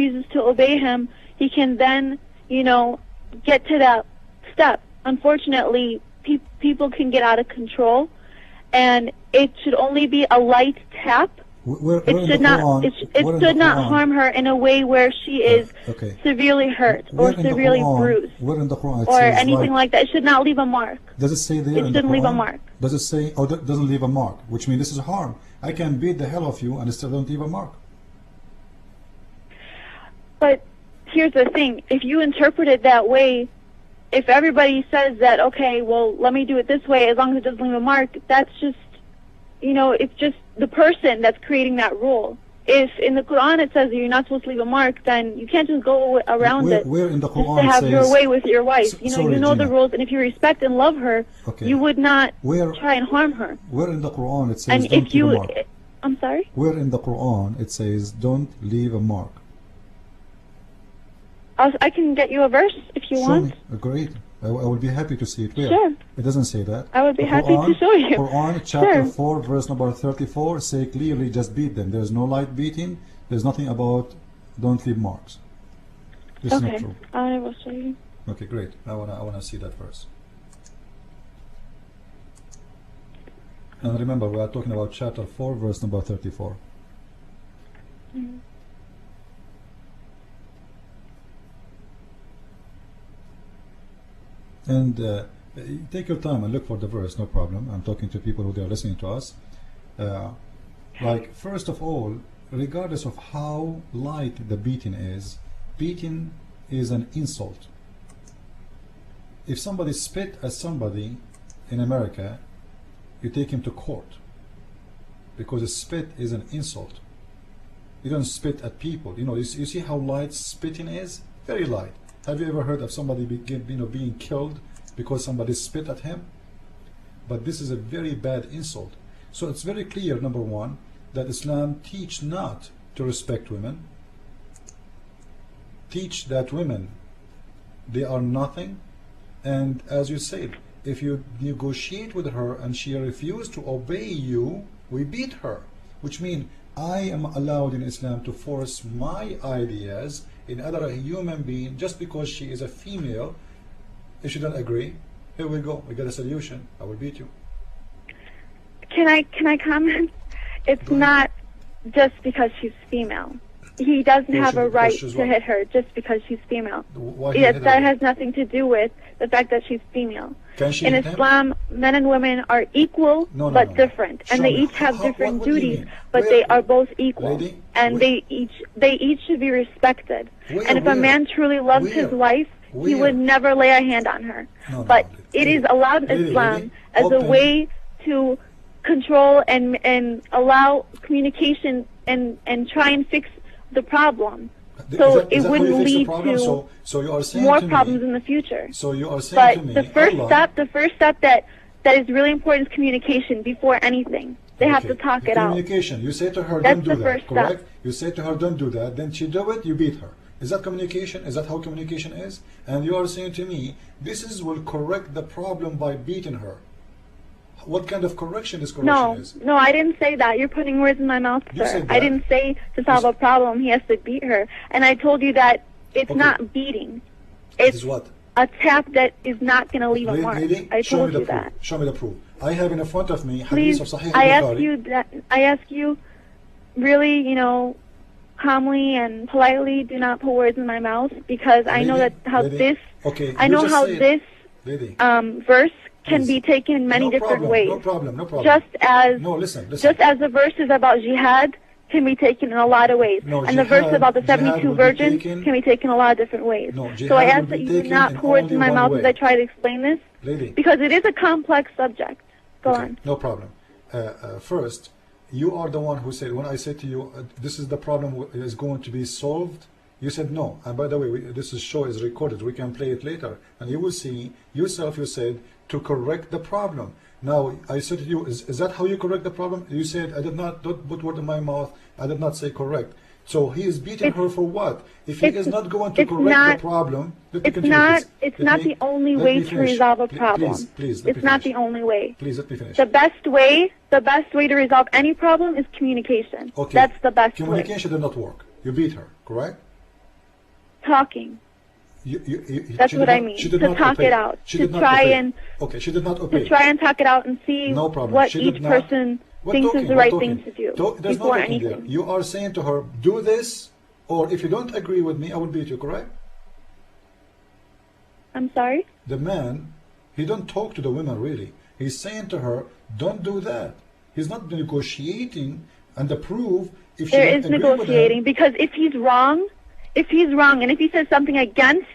refuses to obey him, he can then, you know, get to that step. Unfortunately, people can get out of control, and it should only be a light tap. It should not harm her in a way where she is severely hurt or severely bruised or anything like that. It should not leave a mark. Does it say there? It shouldn't leave a mark. Does it say? Oh, that doesn't leave a mark, which means this is harm. I can beat the hell of you and it still don't leave a mark. But here's the thing: if you interpret it that way, if everybody says that, okay, well, let me do it this way, as long as it doesn't leave a mark, that's just, you know, it's just the person that's creating that rule. If in the Quran it says that you're not supposed to leave a mark, then you can't just go around it where in the Quran just to have says, your way with your wife. You know, sorry, you know Gina. the rules, and if you respect and love her, you would not try and harm her. Where in the Quran it says And don't if you, leave a mark? I'm sorry? Where in the Quran it says don't leave a mark? I can get you a verse if you want. Show me. Great. I would be happy to see it. Where? Sure. It doesn't say that. I would be happy to show you. Quran chapter Sure. 4 verse number 34 say clearly just beat them. There's no light beating. There's nothing about don't leave marks. This is not true. I will show you. Okay, great. I wanna see that verse. And remember, we are talking about chapter 4 verse number 34. Mm-hmm. And take your time and look for the verse, no problem. I'm talking to people who are listening to us. Like, first of all, regardless of how light the beating is an insult. If somebody spit at somebody in America, you take him to court because a spit is an insult. You don't spit at people. You know, you see how light spitting is? Very light. Have you ever heard of somebody being killed because somebody spit at him? But this is a very bad insult. So it's very clear, number one, that Islam teach not to respect women, teach that women, they are nothing, and as you said, if you negotiate with her and she refuses to obey you, we beat her, which means I am allowed in Islam to force my ideas in other human being just because she is a female. If she doesn't agree, here we go, we got a solution, I will beat you. Can I comment? It's not just because she's female. He doesn't have a right to hit her just because she's female. Yes, that has nothing to do with the fact that she's female. In Islam, men and women are equal but different, and they each have different duties, but they are both equal, and they each should be respected. And if a man truly loves his wife, he would never lay a hand on her. But it is allowed in Islam as a way to control and allow communication and try and fix the problem. So it wouldn't lead to more problems in the future. So you are saying to me, the first step that is really important is communication before anything. They have to talk it out. Communication. You say to her, don't do that, correct? You say to her, don't do that. Then she do it, you beat her. Is that communication? Is that how communication is? And you are saying to me, this will correct the problem by beating her. What kind of correction is? No, I didn't say that. You're putting words in my mouth, sir. I didn't say to solve a problem he has to beat her. And I told you that it's not beating. It's what? A tap that is not going to leave a mark. I told you that. Show me the proof. I have in front of me Please, hadith of Sahih Bukhari. I ask you really, calmly and politely, do not put words in my mouth, because I know this verse can be taken in many different ways. No problem. Just as listen. Just as the verses about jihad can be taken in a lot of ways, and the verse about the 72 virgins can be taken a lot of different ways. So I ask that you do not put words in my mouth as I try to explain this, because it is a complex subject. Go on. No problem. First, you are the one who said, when I said to you, this is the problem is going to be solved, you said no. And by the way, this show is recorded. We can play it later. And you will see, yourself, you said, to correct the problem. Now, I said to you, is that how you correct the problem? You said, I did not put word in my mouth. I did not say correct. So he is beating her for what? If he is not going to correct the problem, it's not the only way to resolve a problem. Please, it's not the only way. Please let me finish. The best way to resolve any problem is communication. Okay. That's the best way. Communication did not work. You beat her, correct? talking. That's what I mean. To talk it out. To try and she did not obey. To try and talk it out and see what each person thinks is the right thing to do before anything. You are saying to her, do this, or if you don't agree with me, I will beat you, correct? I'm sorry? The man, he don't talk to the women really. He's saying to her, don't do that. He's not negotiating and the proof if she there is negotiating, because if he's wrong, and if he says something against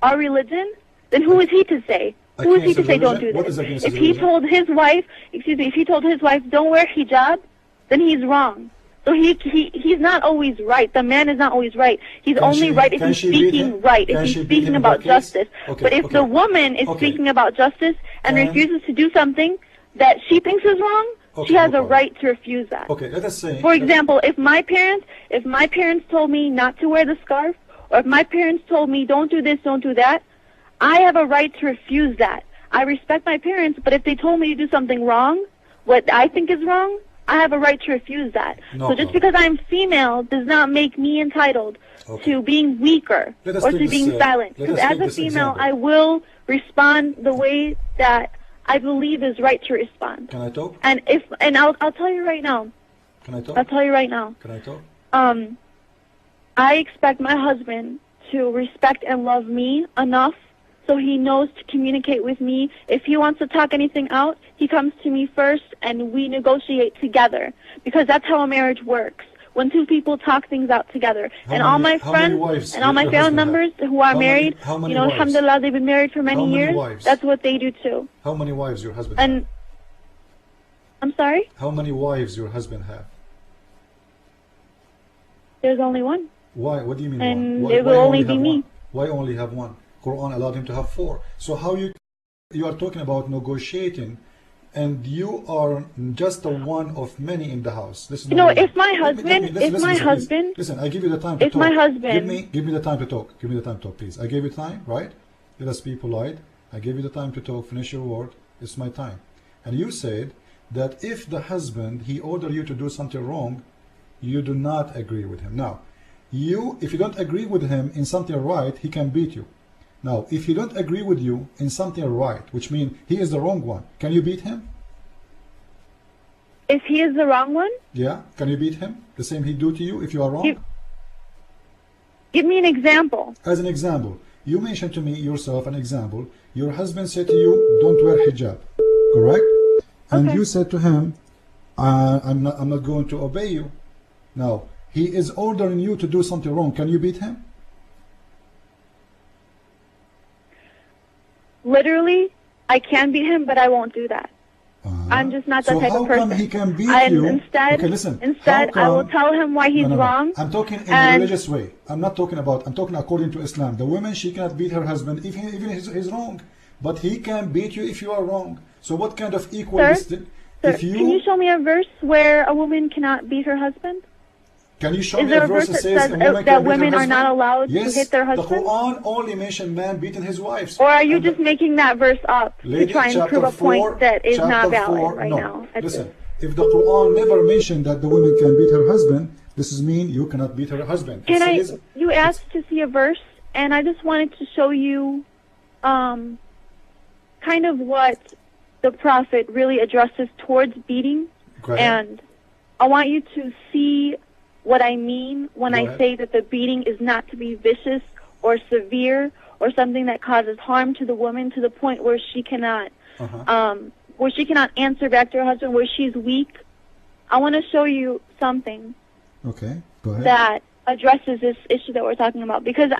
our religion, then who is he to say? Who is he to say don't do this? If he told his wife, if he told his wife don't wear hijab, then he's wrong. So he's not always right. The man is not always right. He's only right if he's speaking right, if he's speaking about justice. But if the woman is speaking about justice and refuses to do something that she thinks is wrong, she has a right to refuse that. Okay, let us say. For example, if my parents told me not to wear the scarf, or if my parents told me don't do this, don't do that, I have a right to refuse that. I respect my parents, but if they told me to do something wrong, what I think is wrong, I have a right to refuse that. So just because I'm female does not make me entitled to being weaker or to being silent. Because as a female, I will respond the way that I believe is right to respond. Can I talk? And I'll tell you right now. Can I talk? I'll tell you right now. Can I talk? I expect my husband to respect and love me enough so he knows to communicate with me. If he wants to talk anything out, he comes to me first and we negotiate together, because that's how a marriage works. When two people talk things out together. All my friends and all my family members who are married, alhamdulillah, they've been married for many years. That's what they do too. How many wives your husband have? I'm sorry? How many wives your husband have? There's only one. Why? What do you mean and one? It will only be me. Why only have one? Quran allowed him to have 4. So how you are talking about negotiating, and you are just the one of many in the house. This is if my husband, listen, I give you the time to talk. If my husband, give me the time to talk. Give me the time to talk, please. I gave you time, right? Let us be polite. I gave you the time to talk. Finish your word. It's my time. And you said that if the husband he ordered you to do something wrong, you do not agree with him. Now, if you don't agree with him in something right, he can beat you. Now, if he don't agree with you in something right, which means he is the wrong one, can you beat him? If he is the wrong one? Yeah, can you beat him? The same he do to you if you are wrong? Give me an example. As an example, you mentioned to me yourself an example. Your husband said to you, don't wear hijab, correct? And you said to him, I'm not going to obey you. Now, he is ordering you to do something wrong. Can you beat him? Literally, I can beat him, but I won't do that. I'm just not that type of person. So how come he can beat you? Instead, I will tell him why he's wrong. I'm talking in a religious way. I'm talking according to Islam. The woman, she cannot beat her husband even if he's wrong. But he can beat you if you are wrong. So what kind of equalistic? Sir, can you show me a verse where a woman cannot beat her husband? Can you show me a verse that says that women are not allowed to hit their husbands? The Quran only mentioned man beating his wives. Or are you just making that verse up to try and prove a point that is not valid right now? Listen, if the Quran never mentioned that the woman can beat her husband, this is mean you cannot beat her husband. You asked to see a verse, and I just wanted to show you kind of what the Prophet really addresses towards beating. And I want you to see what I mean when I say that the beating is not to be vicious or severe or something that causes harm to the woman to the point where she cannot answer back to her husband, where she's weak. I want to show you something go ahead. that addresses this issue that we're talking about, because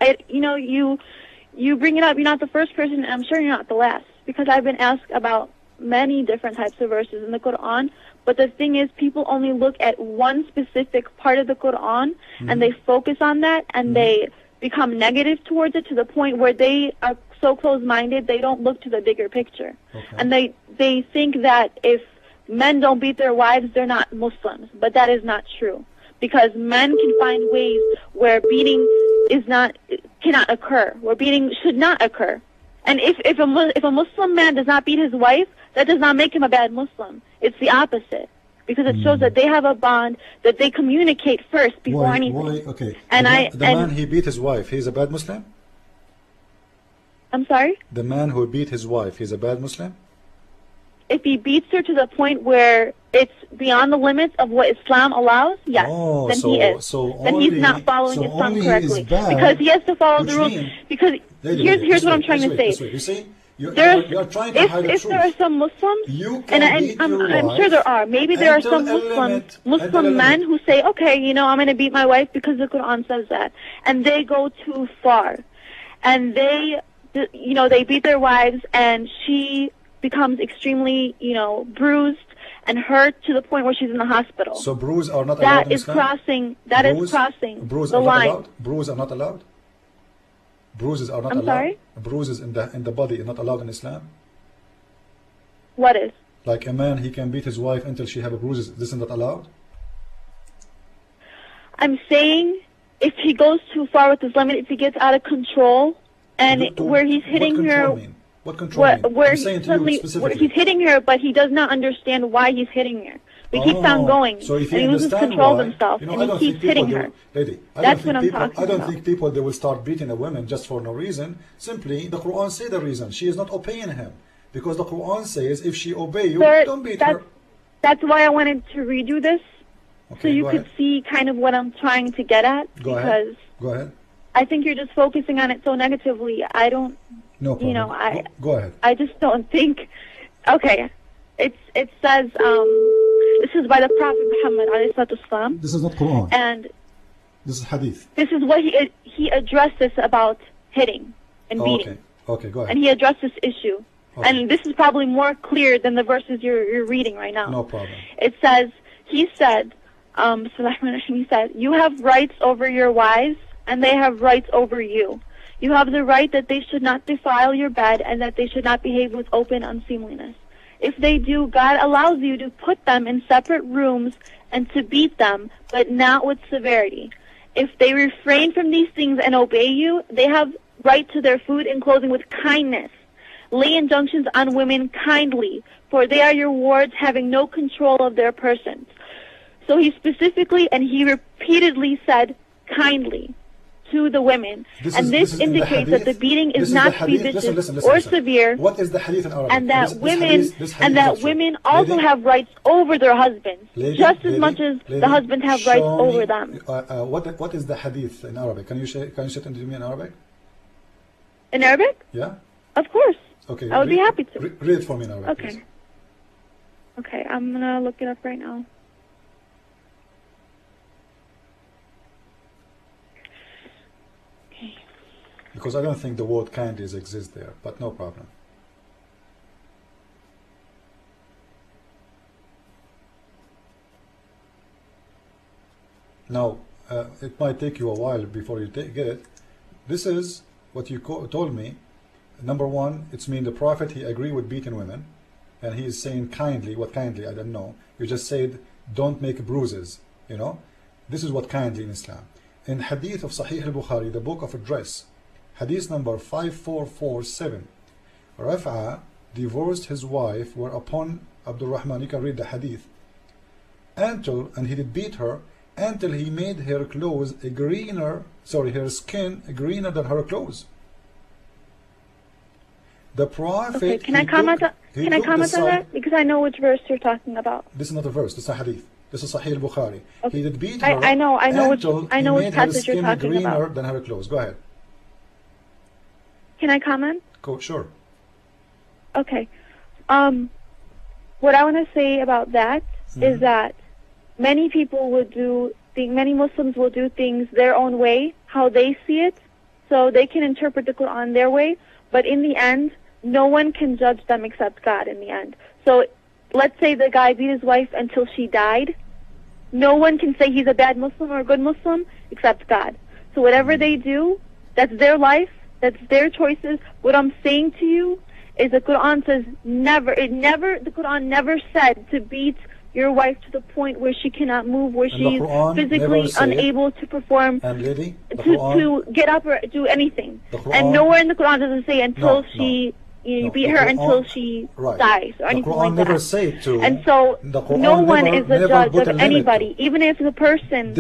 you bring it up. You're not the first person, and I'm sure you're not the last, because I've been asked about many different types of verses in the Quran. But the thing is, people only look at one specific part of the Quran, and they focus on that, and they become negative towards it to the point where they are so close-minded, they don't look to the bigger picture. And they think that if men don't beat their wives, they're not Muslims. But that is not true, because men can find ways where beating cannot occur, where beating should not occur. And if a Muslim man does not beat his wife, that does not make him a bad Muslim. It's the opposite. because it shows that they have a bond, that they communicate first before anything. Why? Okay. And the man he beat his wife, he's a bad Muslim? I'm sorry? The man who beat his wife, he's a bad Muslim? If he beats her to the point where it's beyond the limits of what Islam allows, yes, then he is. Then he's not following Islam correctly. Because he has to follow the rules. Because here's what I'm trying to say. You see? You're trying to hide the truth. If there are some Muslims, and I'm sure there are, maybe there are some Muslim men who say, okay, you know, I'm going to beat my wife because the Quran says that. And they go too far. And they, you know, they beat their wives, and she becomes extremely, you know, bruised and hurt to the point where she's in the hospital. So bruises are not allowed in Islam? That is crossing the line. Bruises are not allowed? Bruises are not allowed? Sorry? Bruises in the body are not allowed in Islam? What is? Like a man, he can beat his wife until she have a bruises. This is not allowed? I'm saying if he goes too far with his limit, if he gets out of control, and where he's hitting her... What control mean? Where he's hitting her, but he does not understand why he's hitting her. He keeps on going, so if and he loses control of himself, and he keeps hitting her. That's what I'm talking about. I don't think people, they will start beating a woman just for no reason. Simply, the Quran says the reason. She is not obeying him. Because the Quran says, if she obey you, don't beat her. That's why I wanted to redo this, so you could see kind of what I'm trying to get at. Go ahead. I think you're just focusing on it so negatively. I don't... No problem. You know, go ahead. I just don't think. Okay, it says this is by the Prophet Muhammad ﷺ. This is not Quran. And this is hadith. This is what he addressed this about hitting and beating. Okay, go ahead. And he addressed this issue. Okay. And this is probably more clear than the verses you're reading right now. No problem. It says, he said, you have rights over your wives, and they have rights over you. You have the right that they should not defile your bed and that they should not behave with open unseemliness. If they do, God allows you to put them in separate rooms and to beat them, but not with severity. If they refrain from these things and obey you, they have right to their food and clothing with kindness. Lay injunctions on women kindly, for they are your wards, having no control of their persons. So he specifically and he repeatedly said kindly to the women, this indicates that the beating is not to be vicious or severe. What is the hadith in Arabic? And that women also have rights over their husbands, just as much as the husbands have rights over them. What is the hadith in Arabic? Can you say it to me in Arabic? In Arabic? Yeah. Of course. Okay. I would be happy to. Read it for me in Arabic. Okay. Please. Okay, I'm gonna look it up right now. Because I don't think the word kindly exists there, but no problem. Now, it might take you a while before you get it. This is what you told me. Number one, it's mean the Prophet, he agreed with beating women, and he is saying kindly. What kindly? I don't know. You just said, don't make bruises, you know. This is what kindly in Islam. In Hadith of Sahih al-Bukhari, the book of address, Hadith number 5447, Raf'a divorced his wife, whereupon Abdul Rahman, you can read the Hadith, and he did beat her until he made her clothes her skin greener than her clothes. The Prophet. Okay, can I comment on that? Because I know which verse you're talking about. This is not a verse. This is a Hadith. This is Sahih al-Bukhari. Okay. He did beat her. I know which passage you're talking greener about. Than her clothes. Go ahead. Can I comment? Go, sure. Okay. What I want to say about that is that many Muslims will do things their own way, how they see it, so they can interpret the Quran their way, but in the end, no one can judge them except God in the end. So let's say the guy beat his wife until she died. No one can say he's a bad Muslim or a good Muslim except God. So whatever they do, that's their life, that's their choices. What I'm saying to you is the Quran says the Quran never said to beat your wife to the point where she cannot move, where she's physically unable to perform, to get up or do anything. And nowhere in the Quran does it say until she you beat her until she dies or anything like that. Never say to, and so no one is a judge of anybody, even if the person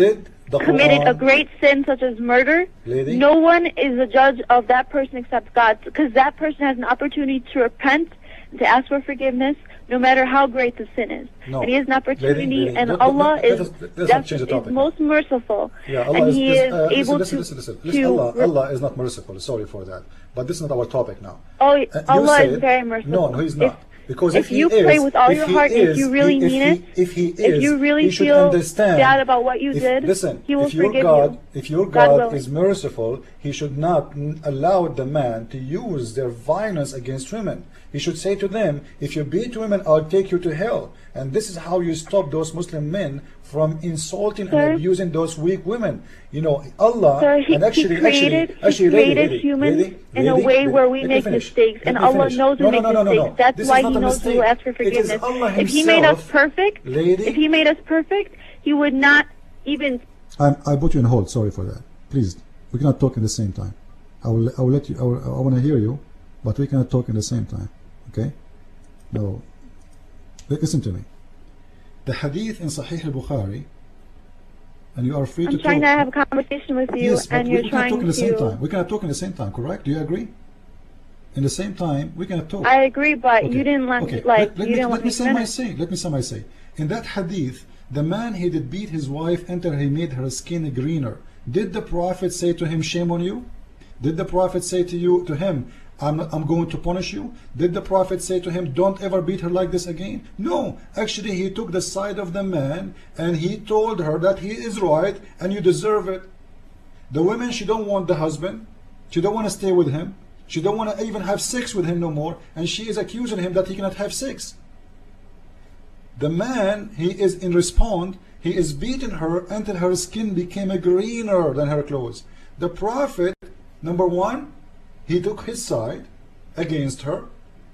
committed a great sin such as murder. No one is a judge of that person except God, because that person has an opportunity to repent, to ask for forgiveness, no matter how great the sin is. And he has an opportunity, and Allah is most merciful. And He is able to... Allah is not merciful, sorry for that. But this is not our topic now. Oh, Allah is very merciful. No, He's not. Because if you pray with all your heart, if you really mean it, if you really feel bad about what you did, He will forgive you. If your God is merciful, He should not allow the man to use their violence against women. He should say to them, if you beat women, I'll take you to hell. And this is how you stop those Muslim men from insulting and abusing those weak women. You know, Allah, He created humans in a way where we make mistakes, and Allah knows we make mistakes. That's why He knows we will ask for forgiveness. If He made us perfect, He would not even... I put you on hold, sorry for that. Please, we cannot talk at the same time. I will let you, I want to hear you, but we cannot talk at the same time, okay? No, listen to me. The hadith in Sahih al-Bukhari, and you are free to talk. I'm trying to have a conversation with you, yes, and you're trying to... We cannot talk at the same time. We cannot talk at the same time, correct? Do you agree? In the same time, we cannot talk. I agree, but you didn't let me, let me say my say. Let me say my say. In that hadith, the man he did beat his wife until he made her skin greener. Did the Prophet say to him, shame on you? Did the Prophet say to him, I'm going to punish you? Did the Prophet say to him, don't ever beat her like this again? No, actually he took the side of the man and he told her that he is right and you deserve it. The woman, she don't want the husband, she don't want to stay with him, she don't want to even have sex with him no more, and she is accusing him that he cannot have sex. The man, he is in response, he is beating her until her skin became greener than her clothes. The Prophet, number one, he took his side against her.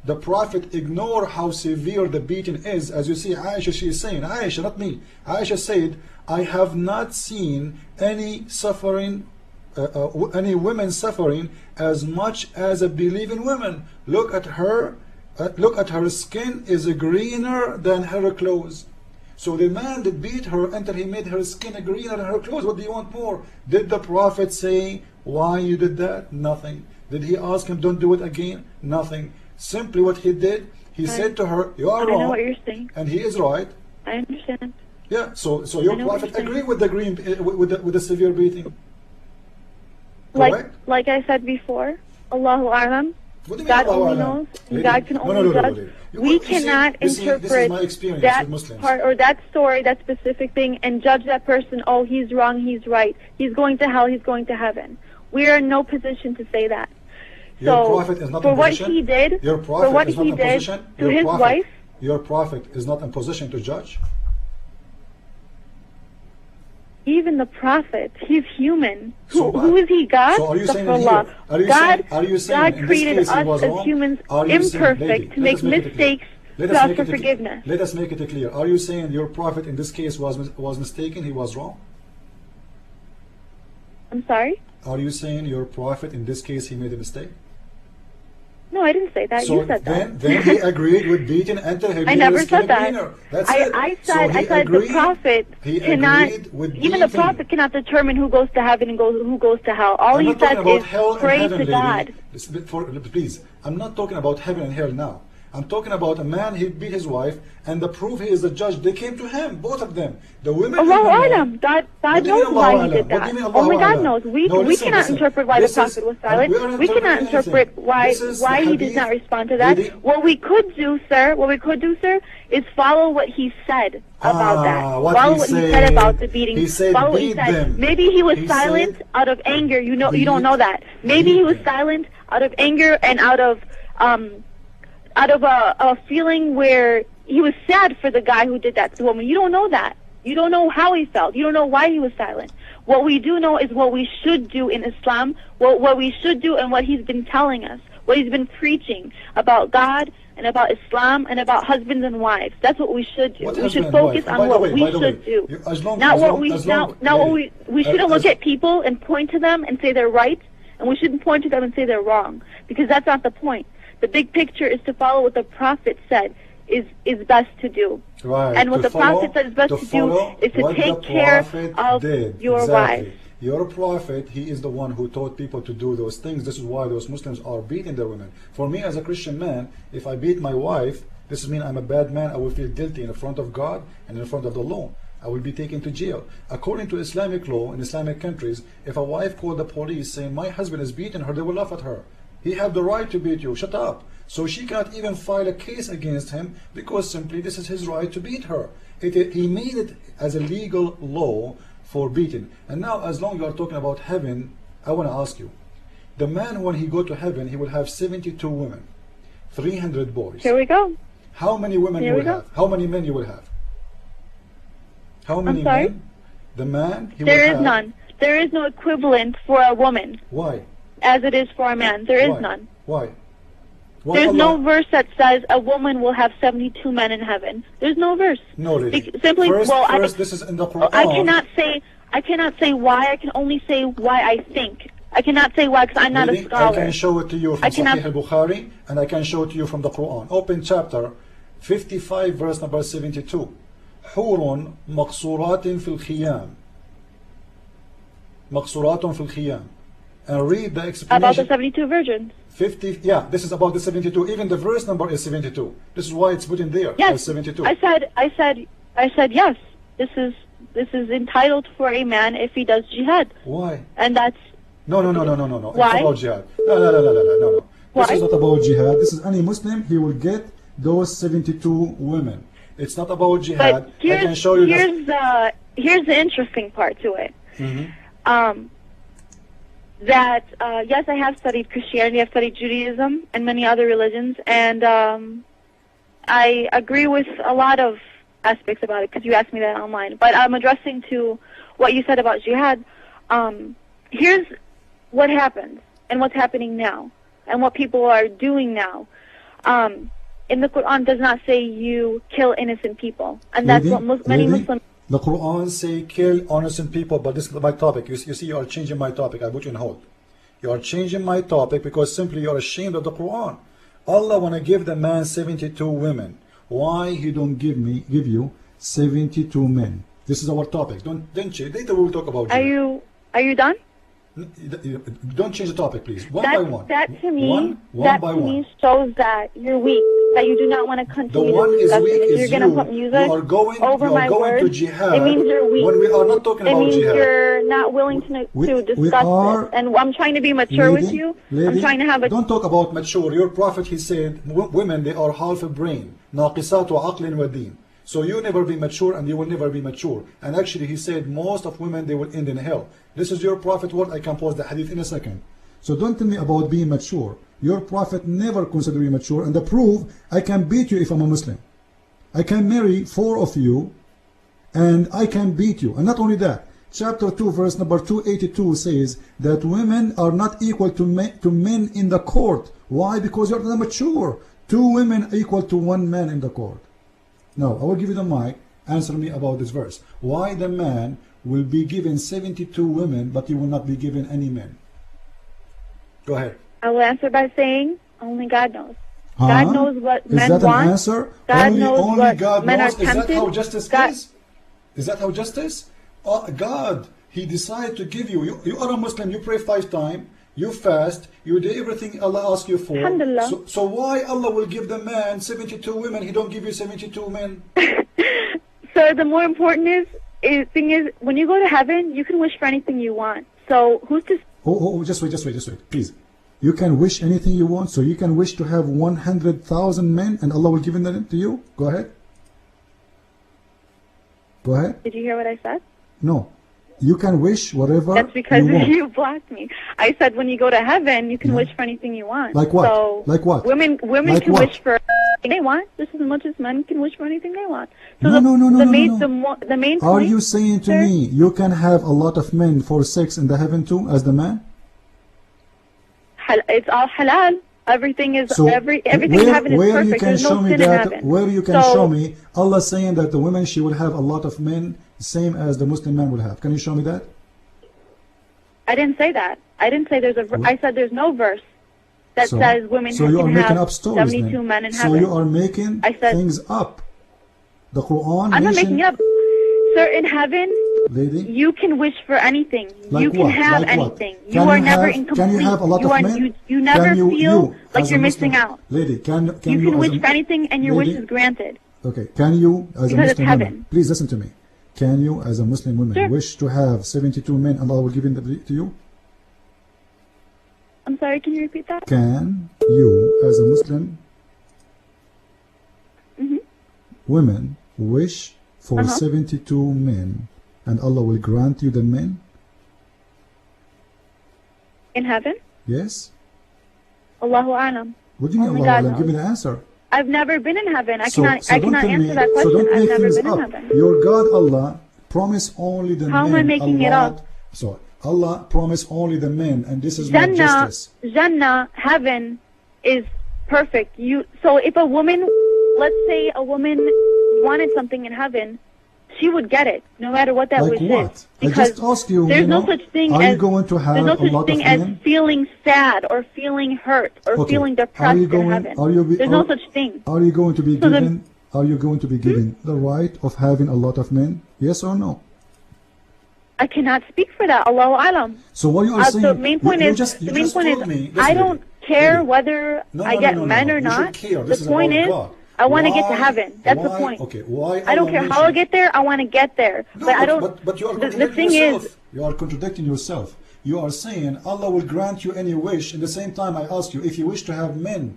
The Prophet ignored how severe the beating is. As you see, Aisha, she is saying, Aisha, not me. Aisha said, I have not seen any suffering, any women suffering as much as a believing woman. Look at her skin is greener than her clothes. So the man that beat her until he made her skin greener than her clothes. What do you want more? Did the Prophet say why you did that? Nothing. Did he ask him, don't do it again? Nothing. Simply what he did, he said to her, you are wrong. I know what you're saying. And he is right. I understand. Yeah, so your Prophet agreed with the with the severe beating. Correct? Like I said before, Allahu A'lam. God only knows, and God can only judge. We cannot interpret that part or that story, that specific thing, and judge that person, oh, he's wrong, he's right. He's going to hell, he's going to heaven. We are in no position to say that. So, for what he did to his wife... Your Prophet is not in position to judge? Even the Prophet, he's human. Who is he, God? So are you saying God created us as humans imperfect to make mistakes to ask for forgiveness. Let us make it clear. Are you saying your Prophet in this case was mistaken, he was wrong? I'm sorry? Are you saying your Prophet in this case he made a mistake? No, I didn't say that. So you said that. Then he agreed with beating until he I never said that. I said the Prophet cannot, even the Prophet cannot determine who goes to heaven and who goes to hell. All he said is pray to God. Please, I'm not talking about heaven and hell now. I'm talking about a man, he beat his wife, and the proof he is the judge, they came to him, both of them. The women... Allahu A'lam. God knows why he did that. Only God knows. We cannot interpret why the Prophet was silent. We cannot interpret why he did not respond to that. What we could do, sir, is follow what he said about that. Follow what he said about the beating. Follow what he said. Maybe he was silent out of anger. You don't know that. Maybe he was silent out of anger and out of a feeling where he was sad for the guy who did that to the woman. You don't know that. You don't know how he felt. You don't know why he was silent. What we do know is what we should do in Islam, what we should do and what he's been telling us, what he's been preaching about God and about Islam and about husbands and wives. That's what we should do. We should focus on what we should do. We shouldn't look at people and point to them and say they're right, and we shouldn't point to them and say they're wrong, because that's not the point. The big picture is to follow what the Prophet said is best to do. Right. And what the Prophet said is best to do is to take care of your wives. Your Prophet, he is the one who taught people to do those things. This is why those Muslims are beating their women. For me as a Christian man, if I beat my wife, this means I'm a bad man. I will feel guilty in front of God and in front of the law. I will be taken to jail. According to Islamic law in Islamic countries, if a wife called the police saying my husband is beating her, they will laugh at her. He have the right to beat you. Shut up. So she can't even file a case against him because simply this is his right to beat her. He made it as a legal law for beating. And now, as long as you are talking about heaven, I want to ask you, the man, when he go to heaven, he will have 72 women, 300 boys. Here we go. How many women you will have? How many men you will have? How many men? The man, he will have... There is none. There is no equivalent for a woman. Why? As it is for a man. There is none. Why? There's no verse that says a woman will have 72 men in heaven. There's no verse. No, really. Simply, first, this is in the Quran. I cannot say why. I can only say why I think. I cannot say why because I'm not a scholar. I can show it to you from Sahih al-Bukhari, and I can show it to you from the Quran. Open chapter 55, verse number 72. حور مقصورات في الخيام. مقصورات في الخيام. And read the explanation. About the 72 virgins. 50, yeah, this is about the 72. Even the verse number is 72. This is why it's put in there. Yes, as 72. I said yes. This is entitled for a man if he does jihad. Why? And that's no. Why? It's about jihad. No. Why? This is not about jihad. This is any Muslim. He will get those 72 women. It's not about jihad. But I can show you. Here's the interesting part to it. Mm-hmm. Yes, I have studied Christianity, I've studied Judaism and many other religions, and I agree with a lot of aspects about it because you asked me that online. But I'm addressing to what you said about jihad. Here's what happens and what's happening now and what people are doing now. In the Quran does not say you kill innocent people, and that's what many Muslims... The Quran say kill innocent people, but this is my topic. You see, you are changing my topic. I put you on hold. You are changing my topic because simply you are ashamed of the Quran. Allah want to give the man 72 women. Why he don't give you 72 men? This is our topic. Don't change. Later we will talk about you. Are you done? Don't change the topic, please. One by one. That to me shows that you're weak. That you do not want to continue. The one is weak if you're going to put music over my words, to jihad. It means you're weak. When we are not talking about jihad. It means you're not willing to discuss this. And I'm trying to be mature with you. I'm trying to have a... Don't talk about mature. Your Prophet, he said, women, they are half a brain. ناقصات عقل ودين. So you never be mature and you will never be mature. And actually he said most of women, they will end in hell. This is your Prophet word. I can post the hadith in a second. So don't tell me about being mature. Your Prophet never considered you mature. And the proof, I can beat you if I'm a Muslim. I can marry 4 of you and I can beat you. And not only that, chapter 2 verse number 282 says that women are not equal to men in the court. Why? Because you're not mature. 2 women equal to 1 man in the court. Now, I will give you the mic. Answer me about this verse. Why the man will be given 72 women, but he will not be given any men? Go ahead. I will answer by saying, only God knows. God knows what men want. Is that an answer? God knows what God men knows. are tempted. Is that how justice is? Is that how justice? God, he decided to give you. You are a Muslim, you pray 5 times. You fast, you do everything Allah asks you for. So why Allah will give the man 72 women, he don't give you 72 men? So the more important thing is, when you go to heaven, you can wish for anything you want. So who's to... Just wait, please. You can wish anything you want, so you can wish to have 100,000 men and Allah will give them to you? Go ahead. Go ahead. Did you hear what I said? No. You can wish whatever That's because you blocked me. I said when you go to heaven, you can wish for anything you want. Like what? So like what? Women can wish for anything they want just as much as men can wish for anything they want. So the main point, are you saying to me you can have a lot of men for sex in the heaven too as the man? It's all halal. Everything is everything in heaven is perfect. There's no sin in heaven. Where you can show me Allah saying that the women, she will have a lot of men, same as the Muslim man will have. Can you show me that? I didn't say that. I didn't say there's a. I said there's no verse that says women so you are can making have up stories 72 then. men in heaven. So you are making things up. The Quran I'm not making up. Sir, in heaven, lady, you can wish for anything. Like you can what? have like anything. What? You are never incomplete. Can you have a lot of men? You never feel like you're missing out. Lady, you can wish for anything and your wish is granted. Okay, can you as a Muslim woman, please listen to me. Can you as a Muslim woman wish to have 72 men and Allah will give it to you? I'm sorry, can you repeat that? Can you as a Muslim woman wish for 72 men and Allah will grant you the men? In heaven? Yes. Allahu A'lam. What do you mean Allahu A'lam? Give me the answer. I've never been in heaven. I cannot answer that question. So don't I've make never things been up. in heaven. Your God Allah promised only the men. How am I making it up? So Allah promised only the men, and this is not justice. Jannah, heaven is perfect. So if a woman, let's say a woman wanted something in heaven, she would get it, no matter what that wish is. Because I just asked you, there's no such thing as feeling sad or feeling hurt or feeling depressed in heaven. There's no such thing. Are you going to be given? Are you going to be given the right of having a lot of men? Yes or no? I cannot speak for that. Allahu A'lam. So what you are saying? The main point is, I don't care whether I get men or not. The point is, I want to get to heaven. That's the point. Okay, why? I don't care how I get there. I want to get there. No, but I don't. But you are the thing yourself. is, you are contradicting yourself. You are saying Allah will grant you any wish. In the same time, I ask you if you wish to have men,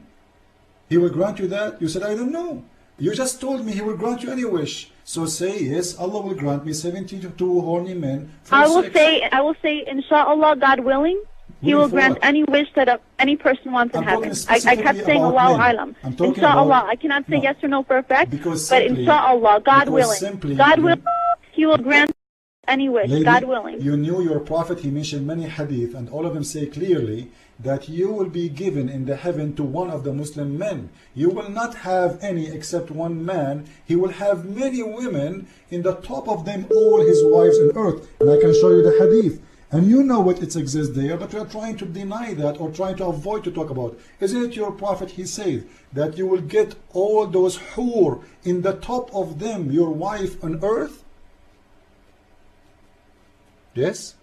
He will grant you that. You said I don't know. You just told me He will grant you any wish. So say yes. Allah will grant me 72 horny men. I will say, inshallah, God willing. He will grant any wish that any person wants in heaven. I kept saying Allahu A'lam. Inshallah, I cannot say yes or no for a fact, but inshallah, God willing. God willing, He will grant any wish, lady, God willing. You knew your Prophet, he mentioned many hadith, and all of them say clearly that you will be given in the heaven to one of the Muslim men. You will not have any except one man. He will have many women, in the top of them all his wives on earth. And I can show you the hadith. And you know what it exists there, but you are trying to deny that or trying to avoid to talk about. Isn't it your Prophet, he said, that you will get all those hur in the top of them, your wife on earth? Yes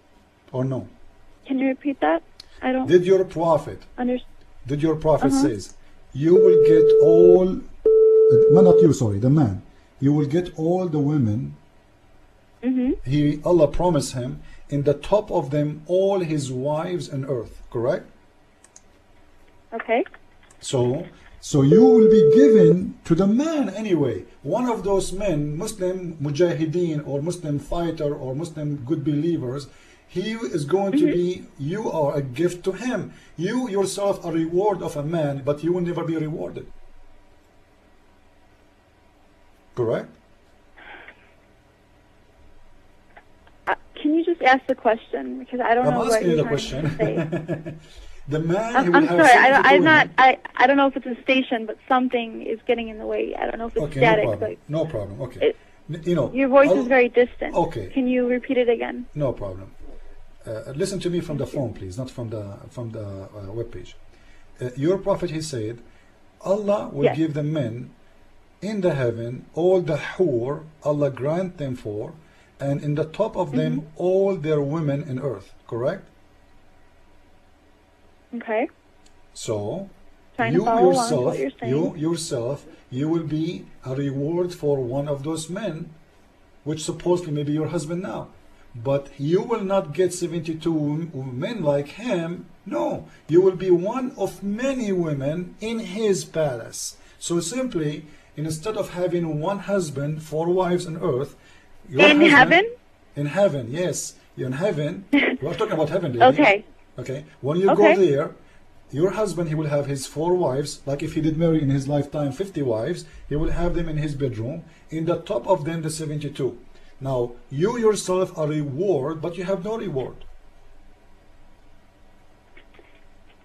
or no? Can you repeat that? I don't. Did your Prophet says, you will get all, not you, sorry, the man, you will get all the women, Allah promised him, in the top of them all his wives on earth, correct? Okay. So you will be given to the man anyway. One of those men, Muslim mujahideen or Muslim fighter or Muslim good believers, he is going to be, you are a gift to him. You yourself are a reward of a man, but you will never be rewarded. Correct? Can you just ask the question, because I don't know what you're trying to say. The man. I'm sorry. I don't know if it's a station, but something is getting in the way. I don't know if it's static. No problem. Okay. Your voice is very distant. Okay. Can you repeat it again? No problem. Listen to me from the phone, please, not from the web page. Your Prophet, he said, Allah will give the men in the heaven all the hur Allah grant them for, and in the top of them all their women in earth, correct? Okay. So you yourself, you will be a reward for one of those men, which supposedly may be your husband now. But you will not get 72 men like him. No, you will be one of many women in his palace. So simply, instead of having one husband, 4 wives on earth, heaven? In heaven, yes. You're in heaven. We're talking about heaven, lady. Okay. When you go there, your husband, he will have his 4 wives. Like if he did marry in his lifetime 50 wives, he will have them in his bedroom. In the top of them, the 72. Now, you yourself are a reward, but you have no reward.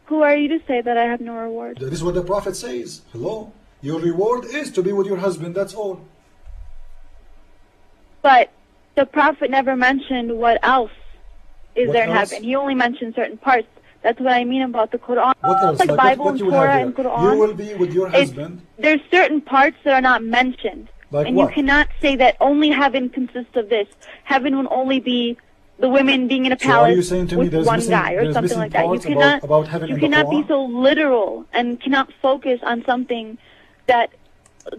Who are you to say that I have no reward? That is what the Prophet says. Hello? Your reward is to be with your husband, that's all. But the Prophet never mentioned what else is there in heaven. He only mentioned certain parts. That's what I mean about the Quran. What else? Like Bible and Torah and Quran. You will be with your husband. There's certain parts that are not mentioned. Like and what? You cannot say that only heaven consists of this. Heaven will only be the women being in a palace with one guy or something like that. You cannot, you cannot be so literal and cannot focus on something that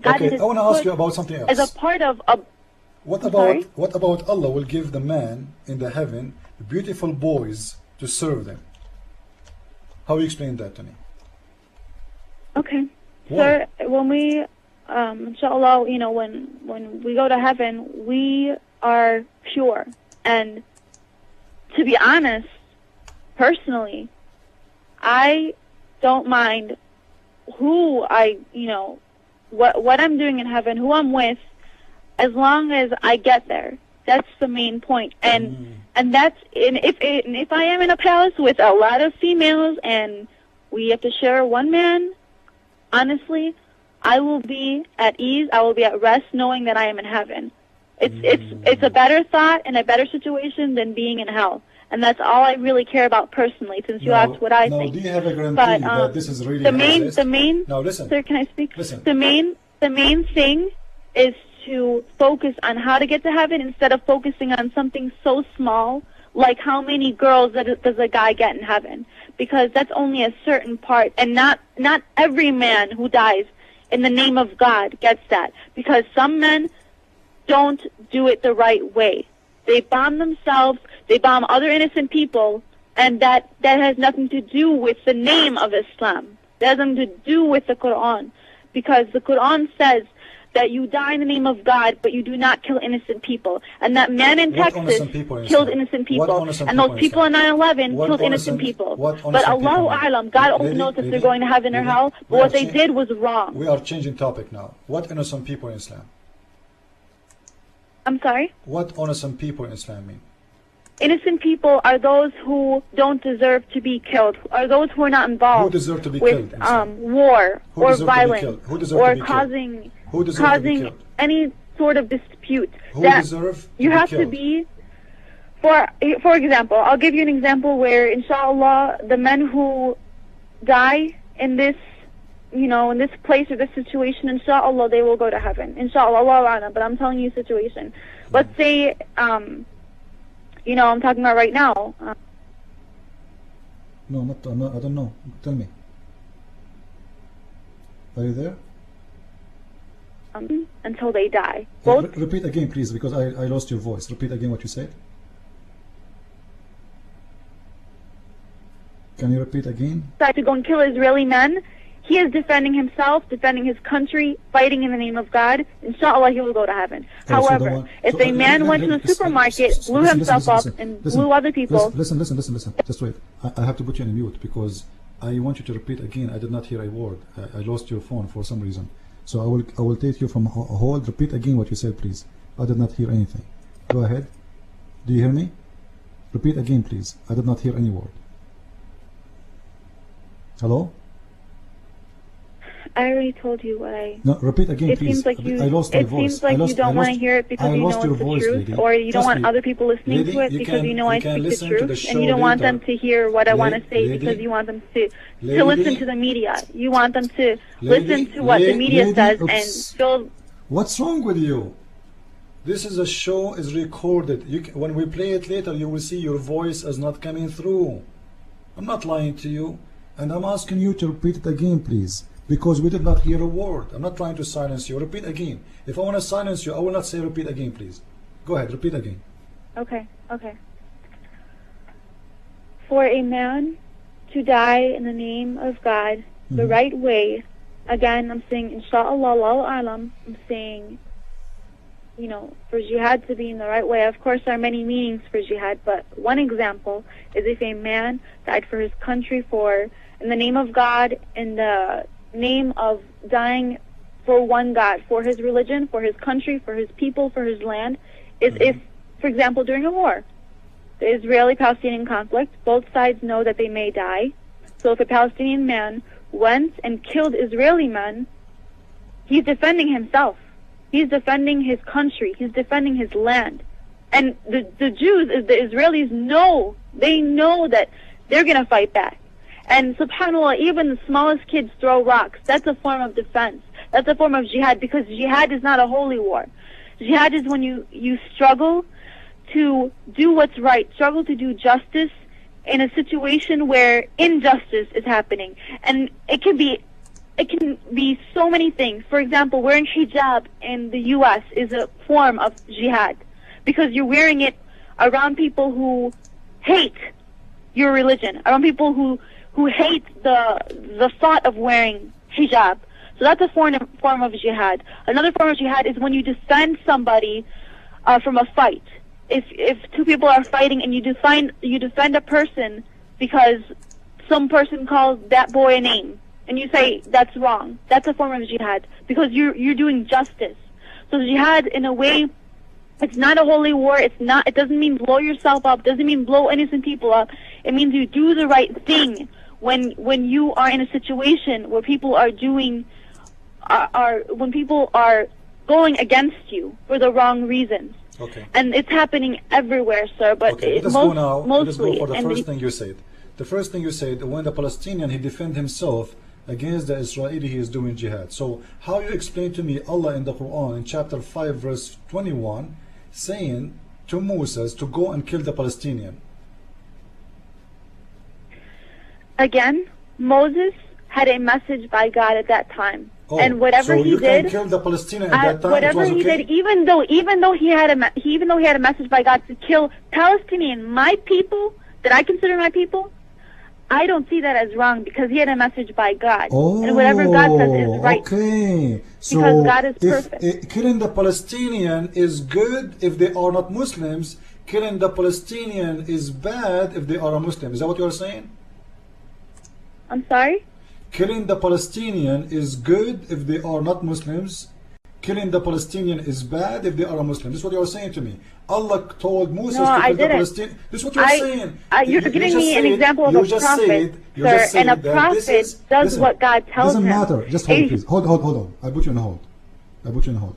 God has I want to ask you about something else. As a part of a... What about Allah will give the man in the heaven beautiful boys to serve them? How do you explain that to me? Okay. Sir, when we, inshallah, you know, when we go to heaven, we are pure. And to be honest, personally, I don't mind who what I'm doing in heaven, who I'm with, as long as I get there. That's the main point. And if I am in a palace with a lot of females and we have to share one man, honestly, I will be at ease. I will be at rest knowing that I am in heaven. It's a better thought and a better situation than being in hell. And that's all I really care about personally, since you asked what I think. Do you have a guarantee that this is really the main now listen. Sir, can I speak? Listen. The main thing is to focus on how to get to heaven instead of focusing on something so small like how many girls does a guy get in heaven, because that's only a certain part, and not every man who dies in the name of God gets that, because some men don't do it the right way. They bomb themselves, they bomb other innocent people, and that has nothing to do with the name of Islam. That has nothing to do with the Quran, because the Quran says that you die in the name of God, but you do not kill innocent people. And that man in Texas killed innocent people. And those people in 9/11 killed innocent people. But Allahu A'lam, God only knows if they're going to heaven or hell, but what they did was wrong. We are changing topic now. What innocent people in Islam? I'm sorry? What innocent people in Islam mean? Innocent people are those who don't deserve to be killed, are those who are not involved with war or violence or causing any sort of dispute. You have to be, for example, I'll give you an example where, inshallah, the men who die in this, in this place or this situation, inshallah, they will go to heaven. Inshallah, Allah, but I'm telling you a situation. Let's say, I'm talking about right now. No, I don't know. Tell me. Are you there? Until they die. Repeat again, please, because I lost your voice. Repeat again what you said. Can you repeat again? To go and kill Israeli men. He is defending himself, defending his country, fighting in the name of God. Inshallah, he will go to heaven. However, if a man went to the supermarket, blew himself up, and blew other people... Listen. Just wait. I have to put you on mute because I want you to repeat again. I did not hear a word. I lost your phone for some reason. So I will take you from a hold. Repeat again what you said, please. I did not hear anything. Go ahead. Do you hear me? Repeat again, please. I did not hear any word. Hello? I already told you what I... No, repeat again, please. I lost my voice. It seems like you don't want to hear it because you know it's the truth, lady. Or you don't want other people listening to it because you know I speak the truth, and you don't want them to hear what I want to say because you want them to listen to the media. You want them to listen to what the media says and feel... What's wrong with you? This is a show, is recorded. When we play it later, you will see your voice is not coming through. I'm not lying to you, and I'm asking you to repeat it again, please. Because we did not hear a word. I'm not trying to silence you. Repeat again. If I want to silence you, I will not say repeat again, please. Go ahead, repeat again. Okay. For a man to die in the name of God, the right way, again, I'm saying, inshallah, Allahu A'lam, I'm saying, for jihad to be in the right way. Of course, there are many meanings for jihad, but one example is if a man died for his country in the name of God, in the name of dying for one God, for his religion, for his country, for his people, for his land, is if, for example, during a war, the Israeli-Palestinian conflict, both sides know that they may die. So if a Palestinian man went and killed Israeli men, he's defending himself. He's defending his country. He's defending his land. And the Jews, the Israelis know, they know that they're going to fight back. And subhanAllah, even the smallest kids throw rocks. That's a form of defense. That's a form of jihad, because jihad is not a holy war. Jihad is when you struggle to do what's right, struggle to do justice in a situation where injustice is happening. And it can be so many things. For example, wearing hijab in the US is a form of jihad, because you're wearing it around people who hate your religion, around people who hate the thought of wearing hijab. So that's a form of jihad. Another form of jihad is when you defend somebody from a fight. If two people are fighting and you defend a person because some person calls that boy a name, and you say that's wrong, that's a form of jihad, because you're doing justice. So jihad, in a way, it's not a holy war. It doesn't mean blow yourself up. Doesn't mean blow innocent people up. It means you do the right thing when you are in a situation where people are when people are going against you for the wrong reasons. Okay. And it's happening everywhere, sir. But okay, mostly. Let us go for the first thing you said. The first thing you said, when the Palestinian, he defend himself against the Israeli, he is doing jihad. So how you explain to me Allah in the Quran in chapter 5 verse 21 saying to Moses to go and kill the Palestinian? Again, Moses had a message by God at that time. And whatever so he you did, can kill the Palestinian at that time. Whatever he okay? did, even though he had a message by God to kill Palestinian, my people that I consider my people, I don't see that as wrong, because he had a message by God. And whatever God says is right. Okay. So because God is perfect. If killing the Palestinian is good if they are not Muslims, killing the Palestinian is bad if they are a Muslim. Is that what you are saying? I'm sorry? Killing the Palestinian is good if they are not Muslims. Killing the Palestinian is bad if they are a Muslim. This is what you are saying to me. Allah told Moses to kill the Palestinian. This is what you are saying. You're giving me an example of a prophet, sir, and a prophet does what God tells him. Doesn't matter. Just hold, please. Hold on. I put you on hold.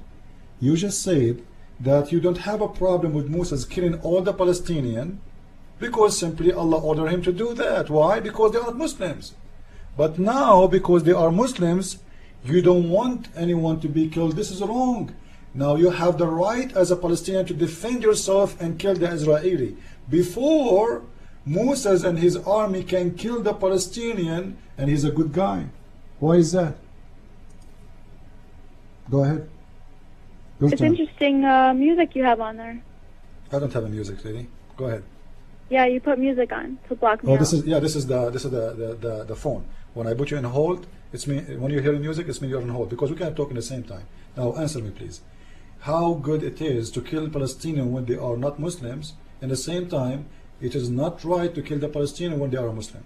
You just said that you don't have a problem with Moses killing all the Palestinian because simply Allah ordered him to do that. Why? Because they are not Muslims. But now, because they are Muslims, you don't want anyone to be killed. This is wrong. Now you have the right as a Palestinian to defend yourself and kill the Israeli. Before, Moses and his army can kill the Palestinian, and he's a good guy. Why is that? Go ahead. It's interesting music you have on there. I don't have a music, lady. Go ahead. Yeah, you put music on to block me out. This is the phone. When I put you in hold, it's me. When you're hearing music, it's me you're on hold, because we can't talk in the same time. Now answer me, please. How good it is to kill Palestinians when they are not Muslims, and at the same time, it is not right to kill the Palestinians when they are Muslim.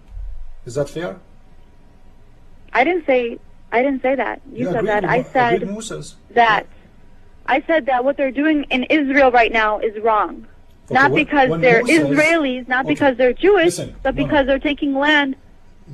Is that fair? I didn't say that. You said that. I said that. I said that what they're doing in Israel right now is wrong. Okay, not because they're Israelis, not because they're Jewish, but because they're taking land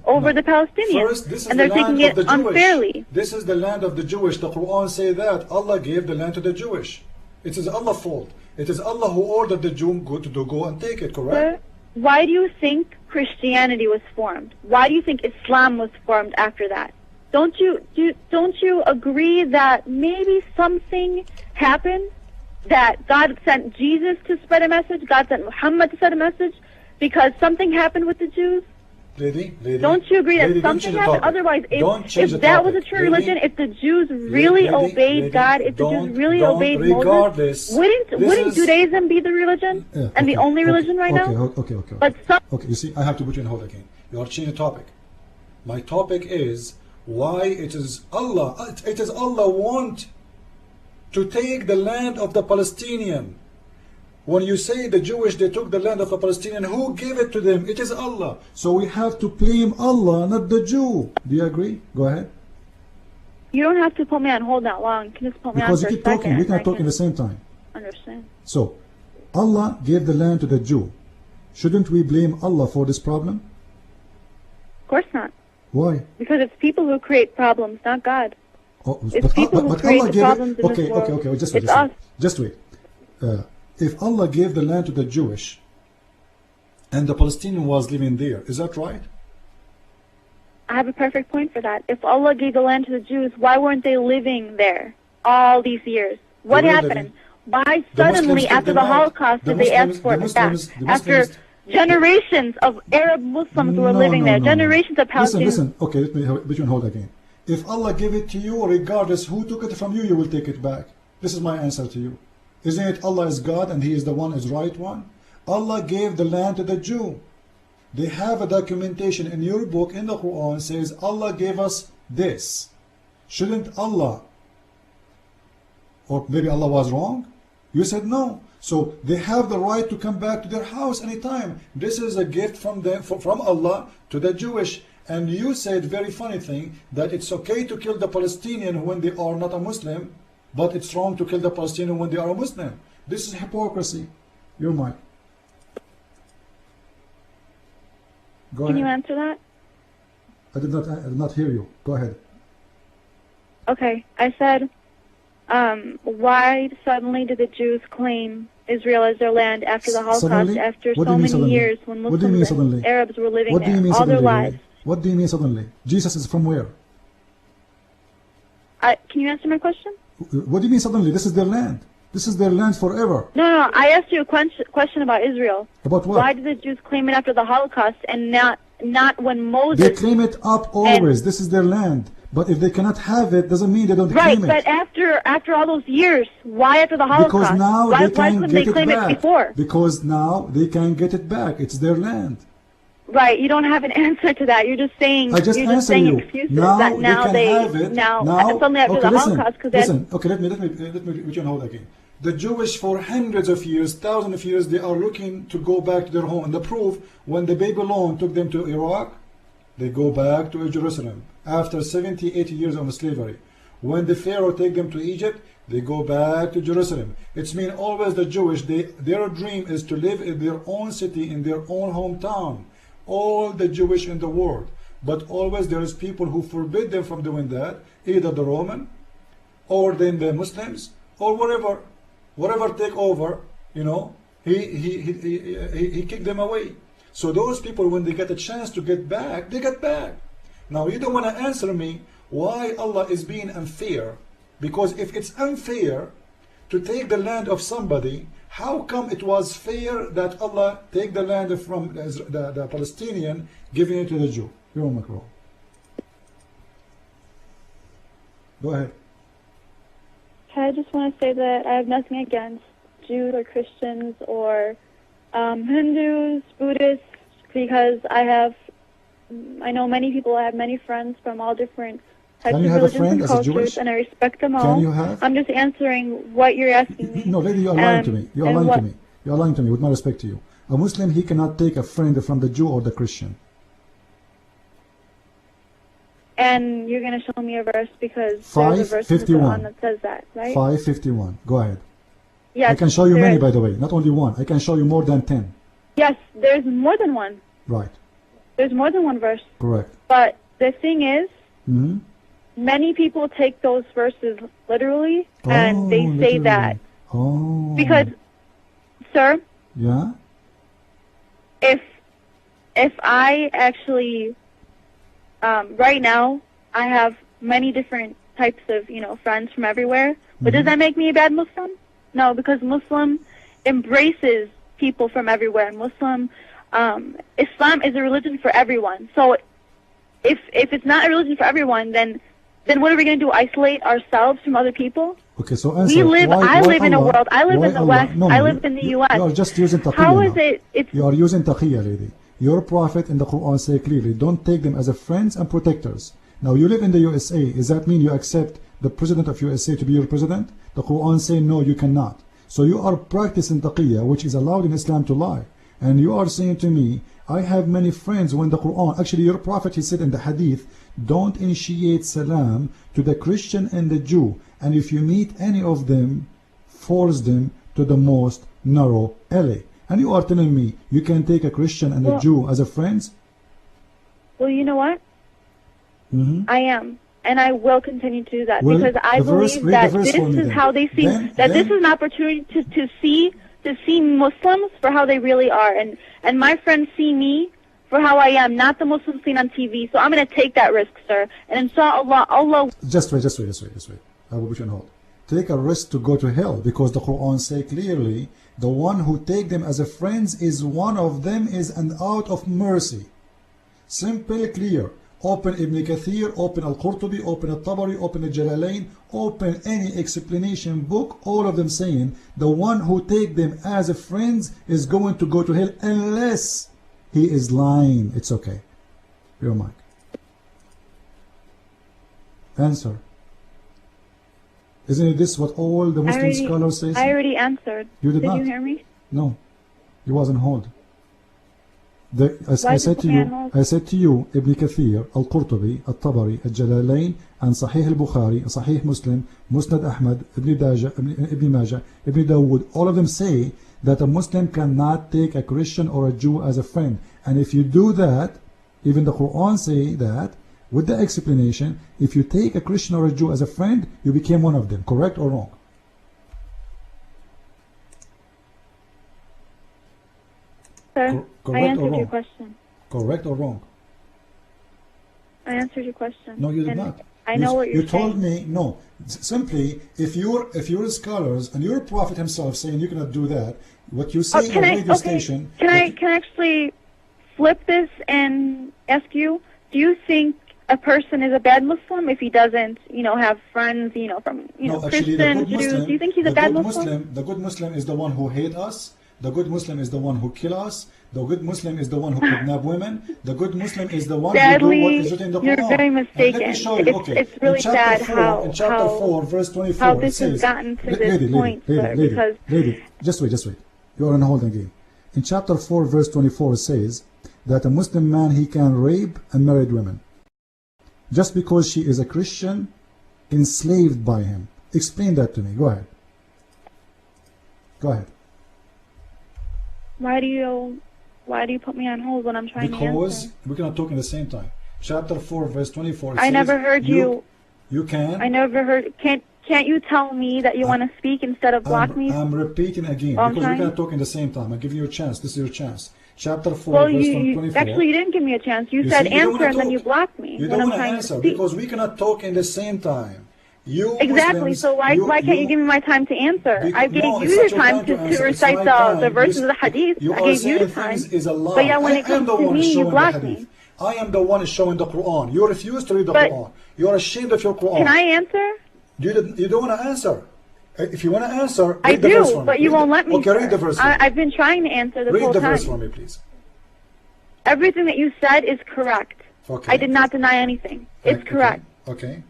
over the Palestinians. First, this is and they're taking it unfairly. This is the land of the Jewish. The Quran says that Allah gave the land to the Jewish. It is Allah's fault. It is Allah who ordered the Jew to go and take it, correct? Sir, why do you think Christianity was formed? Why do you think Islam was formed after that? Don't you agree that maybe something happened? That God sent Jesus to spread a message, God sent Muhammad to spread a message, because something happened with the Jews? Lady, don't you agree that something happened? Otherwise, if that was a true religion, if the Jews really obeyed God, if the Jews really obeyed Moses, wouldn't Judaism be the religion and the only religion right now? Okay. But okay, you see, I have to put you in hold again. You are changing the topic. My topic is why it is Allah want to take the land of the Palestinian. When you say the Jewish, they took the land of the Palestinian, who gave it to them? It is Allah. So we have to blame Allah, not the Jew. Do you agree? Go ahead. You don't have to put me on hold that long. You can just put me because on for you keep talking. We can't talk at the same time. Understand. So, Allah gave the land to the Jew. Shouldn't we blame Allah for this problem? Of course not. Why? Because it's people who create problems, not God. Oh, it's people who create the problems in this world. Okay. Just wait. If Allah gave the land to the Jewish, And the Palestinian was living there. Is that right? I have a perfect point for that. If Allah gave the land to the Jews, why weren't they living there all these years? What happened? Why suddenly, after the Holocaust, did they ask for it back? After generations of Arab Muslims were living there, generations of Palestinians. Listen. Okay, let me put you on hold again. If Allah gave it to you, regardless who took it from you, you will take it back. This is my answer to you. Isn't it Allah is God and He is the one is right one? Allah gave the land to the Jew. They have a documentation in your book, in the Quran, says Allah gave us this. Shouldn't Allah, or maybe Allah was wrong? You said no. So they have the right to come back to their house anytime. This is a gift from them, from Allah to the Jewish. And you said very funny thing, that it's okay to kill the Palestinian when they are not a Muslim, but it's wrong to kill the Palestinian when they are a Muslim. This is hypocrisy. Your mic. Go ahead. Can you answer that? I did not hear you. Go ahead. Okay, I said, why suddenly did the Jews claim Israel as their land after the Holocaust, suddenly? After so many years when Muslims and Arabs were living there all their lives? What do you mean suddenly? Jesus is from where? Can you answer my question? What do you mean suddenly? This is their land. This is their land forever. No, I asked you a question about Israel. About what? Why did the Jews claim it after the Holocaust and not when Moses... They claim it up always. This is their land. But if they cannot have it, doesn't mean they don't claim it. Right, but after all those years, why after the Holocaust? Because now why they can couldn't they claim it before? Because now they can get it back. It's their land. Right, you don't have an answer to that. You're just saying excuses now that now they can have it. Now suddenly after the Holocaust. Listen, okay, let me put you on hold again. The Jewish for hundreds of years, thousands of years, they are looking to go back to their home. And the proof, when the Babylon took them to Iraq, they go back to Jerusalem after 70, 80 years of slavery. When the Pharaoh take them to Egypt, they go back to Jerusalem. It's mean always the Jewish, their dream is to live in their own city, in their own hometown. All the Jewish in the world. But always there is people who forbid them from doing that, either the Roman, or then the Muslims, or whatever take over, you know, he kicked them away. So those people, when they get a chance to get back, they get back. Now you don't want to answer me why Allah is being unfair, because if it's unfair to take the land of somebody, how come it was fair that Allah take the land from the Palestinian, giving it to the Jew? You're on Macron. Go ahead. I just want to say that I have nothing against Jews or Christians or Hindus, Buddhists, because I know many people, I have many friends from all different types of religions and cultures, and I respect them all. Can you have? I'm just answering what you're asking me. No, lady, you're lying to me. You're lying to me. You're lying to me, with my respect to you. A Muslim, he cannot take a friend from the Jew or the Christian. And you're going to show me a verse, because there's a verse in the Quran that says that, right? 551. Go ahead. Yes, I can show you many, by the way. Not only one. I can show you more than 10. Yes, there's more than one. Right. There's more than one verse. Correct. But the thing is, many people take those verses literally, and they say that. Oh. Because, sir. Yeah? If I actually... right now, I have many different types of, friends from everywhere. But does that make me a bad Muslim? No, because Muslim embraces people from everywhere. Islam is a religion for everyone. So if it's not a religion for everyone, then what are we going to do? Isolate ourselves from other people? Okay, so answer. I live in a world. I live in the West. I live in the U.S. You are just using taqiyya. How is it? You are using taqiyya, lady. Your prophet in the Quran say clearly, don't take them as a friends and protectors. Now you live in the USA. Does that mean you accept the president of USA to be your president? The Quran say no, you cannot. So you are practicing taqiyya, which is allowed in Islam to lie. And you are saying to me, I have many friends when the Quran, actually your prophet, he said in the hadith, don't initiate salam to the Christian and the Jew. And if you meet any of them, force them to the most narrow alley. And you are telling me you can take a Christian and a Jew as a friends? Well, you know what? I am. And I will continue to do that, because I believe that this is how they see, this is an opportunity to see to see Muslims for how they really are, and my friends see me for how I am, not the Muslims seen on TV. So I'm going to take that risk, sir. And inshallah, Allah. Just wait. I will put you on hold. Take a risk to go to hell, because the Quran says clearly, the one who take them as a friends is one of them is an out of mercy. Simple, clear. Open Ibn Kathir, open Al-Qurtubi, open Al-Tabari, open Al-Jalalain, open any explanation book, all of them saying the one who take them as a friends is going to go to hell unless he is lying. It's okay. Your mic. Answer. Isn't this what all the Muslim scholars say? I already answered. You did not. Did you hear me? No. You was on hold. I said to you, Ibn Kathir, Al-Qurtubi, Al-Tabari, Al-Jalalain, and Sahih Al-Bukhari, Sahih Muslim, Musnad Ahmad, Ibn Majah, Ibn Dawood, all of them say that a Muslim cannot take a Christian or a Jew as a friend. And if you do that, even the Quran say that, with the explanation, if you take a Christian or a Jew as a friend, you became one of them. Correct or wrong? Sir, I answered your question. Correct or wrong? I answered your question. No, you did not. I know what you're saying. You told me, no. Simply, if you're scholars and you're a prophet himself saying you cannot do that, what you say on the radio station... Can I actually flip this and ask you, do you think a person is a bad Muslim if he doesn't, have friends, from, Christian, Jews? Do you think he's a bad Muslim? The good Muslim is the one who hates us. The good Muslim is the one who kills us. The good Muslim is the one who kidnaps women. The good Muslim is the one who does what is written in the Quran. You're very mistaken. Let me show you. It's really sad in chapter 4, verse 24, how this has gotten to this point, sir. Lady, just wait. You are on hold again. In chapter 4, verse 24, it says that a Muslim man, he can rape unmarried women just because she is a Christian enslaved by him. Explain that to me. Go ahead. Why do you put me on hold when I'm trying to answer? Because we cannot talk at the same time. Chapter 4, verse 24. I never heard you. You can. I never heard. Can't you tell me that you want to speak instead of block me? I'm repeating again because we cannot talk at the same time. I'm giving you a chance. This is your chance. Chapter 4, verse 24. Actually, you didn't give me a chance. You said answer and then you blocked me. You don't want to answer because we cannot talk at the same time. Exactly. Muslims, so why can't you give me my time to answer? I gave you your time to recite the verses of the hadith. I gave you the time. But yeah, when it comes to me, you block me. I am the one showing the Quran. You refuse to read the Quran. You are ashamed of your Quran. Can I answer? You don't want to answer. If you want to answer, I do, but you won't let me. Okay, read the verse. I've been trying to answer this whole time. Read the verse for me, please. Everything that you said is correct. Okay. I did not deny anything. It's correct. Okay.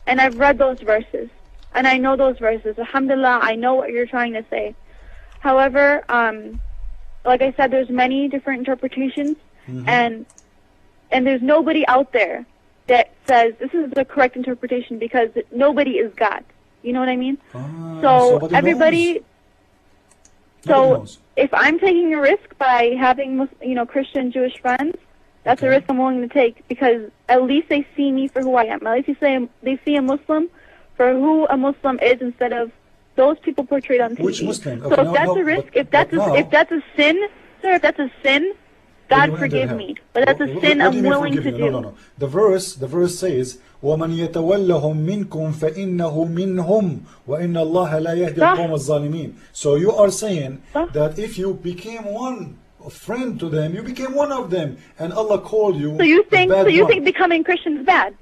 And I've read those verses. And I know those verses. Alhamdulillah, I know what you're trying to say. However, like I said, there's many different interpretations. And there's nobody out there that says this is the correct interpretation because nobody is God. You know what I mean? So everybody... So if I'm taking a risk by having, Christian, Jewish friends, that's a risk I'm willing to take because at least they see me for who I am. At least they see a Muslim for who a Muslim is instead of those people portrayed on TV. Which Muslim? Okay, so if that's a risk, if that's a sin, sir, if that's a sin, God forgive me. But that's a sin I'm willing to do. No. The verse says, وَمَنْ يَتَوَلَّهُمْ مِنْكُمْ فَإِنَّهُ مِنْهُمْ وَإِنَّ اللَّهَ لَا يَهْدِي الْقَوْمَ الظَّالِمِينَ. So you are saying that if you became one friend to them, you became one of them, and Allah called you. So you think becoming Christian is bad?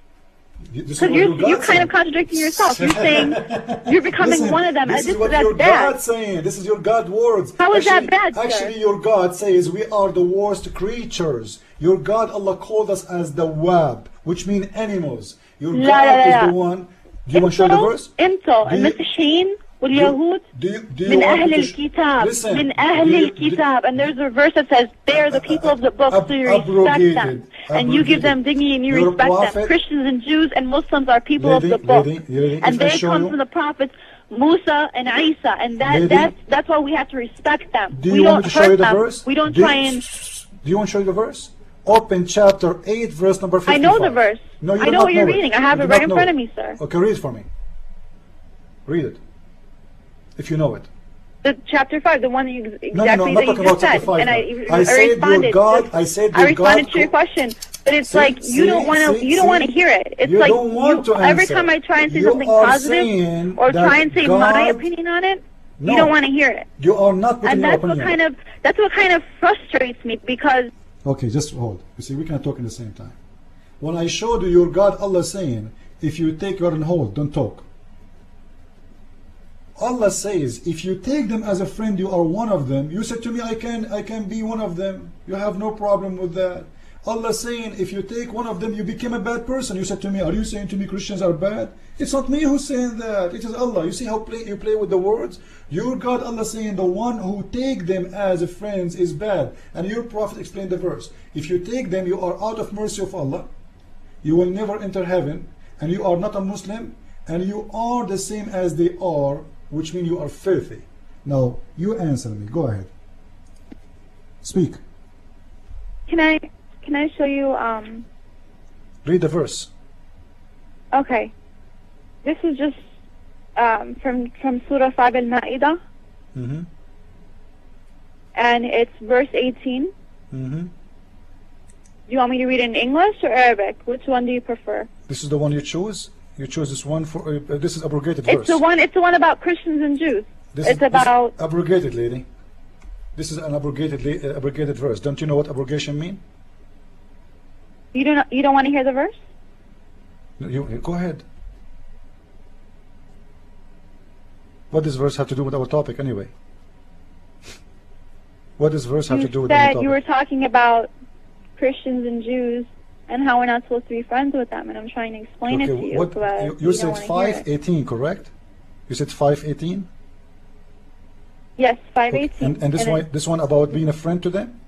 Because you're kind of contradicting yourself. You're saying you're becoming one of them. This is what your God saying. This is your God words. How is that bad, sir? Actually, your God says we are the worst creatures. Your God, Allah called us as the wab, which means animals. Your God is the one. Do you want to show the verse? المسيحيين واليهود من أهل الكتاب من أهل الكتاب, and there's a verse that says they are the people of the book, so you respect them and you give them dignity and you respect them. Christians and Jews and Muslims are people of the book, and they come from the prophets Musa and Isa, and that's why we have to respect them. We don't hurt them. We don't try and... Do you want to show you the verse? Open chapter 8, verse number 55. I know the verse. No, I know what you're reading. I have it right in front of me, sir. Okay, read it for me. Read it. If you know it. The chapter 5, the one that you exactly no, I'm not talking about chapter 5. And I said your God. I said your God. I responded to your question, but it's you don't want to hear it. It's like every time I try and say something positive or try and say my opinion on it, you don't want to hear it. You are not putting your opinion. That's what kind of frustrates me because. Okay, just hold. You see, we can talk at the same time. When I showed you your God, Allah saying, if you take your own hold, don't talk. Allah says, if you take them as a friend, you are one of them. You said to me, I can be one of them. You have no problem with that. Allah saying, if you take one of them, you become a bad person. You said to me, are you saying to me Christians are bad? It's not me who's saying that. It is Allah. You see how you play with the words? Your God, Allah saying, the one who take them as friends is bad. And your Prophet explained the verse. If you take them, you are out of mercy of Allah. You will never enter heaven. And you are not a Muslim. And you are the same as they are, which means you are filthy. Now, you answer me. Go ahead. Speak. Can I show you read the verse. Okay. This is just from Surah 5 Al-Ma'idah. Mm-hmm. And it's verse 18. Mm-hmm. Do you want me to read it in English or Arabic? Which one do you prefer? This is the one you choose? You chose this one for this is abrogated verse. It's the one about Christians and Jews. It's about abrogated, lady. This is an abrogated verse. Don't you know what abrogation mean? You don't want to hear the verse? You go ahead. What does verse have to do with our topic anyway? What does verse have to do with our topic? You were talking about Christians and Jews and how we're not supposed to be friends with them, and I'm trying to explain it to you. You said 5:18, correct? You said 5:18? Yes, 5:18. And this one about being a friend to them?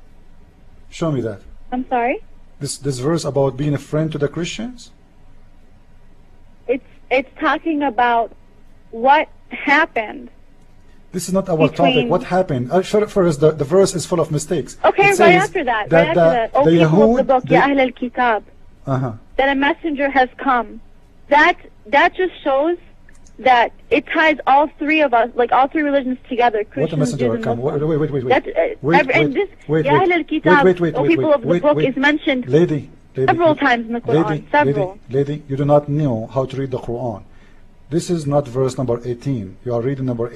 Show me that. I'm sorry? This verse about being a friend to the Christians? It's talking about what happened. This is not our topic. What happened? First, the verse is full of mistakes. Okay, right after that. Oh, people of the book, Ya Ahl al-Kitab, that a messenger has come. That just shows that it ties all three of us, like all three religions together. Christians, what a messenger Jews, come? Wait. Ya Ahl al-Kitab, O people of the book, is mentioned several times in the Quran. Lady, you do not know how to read the Quran. This is not verse number 18. You are reading number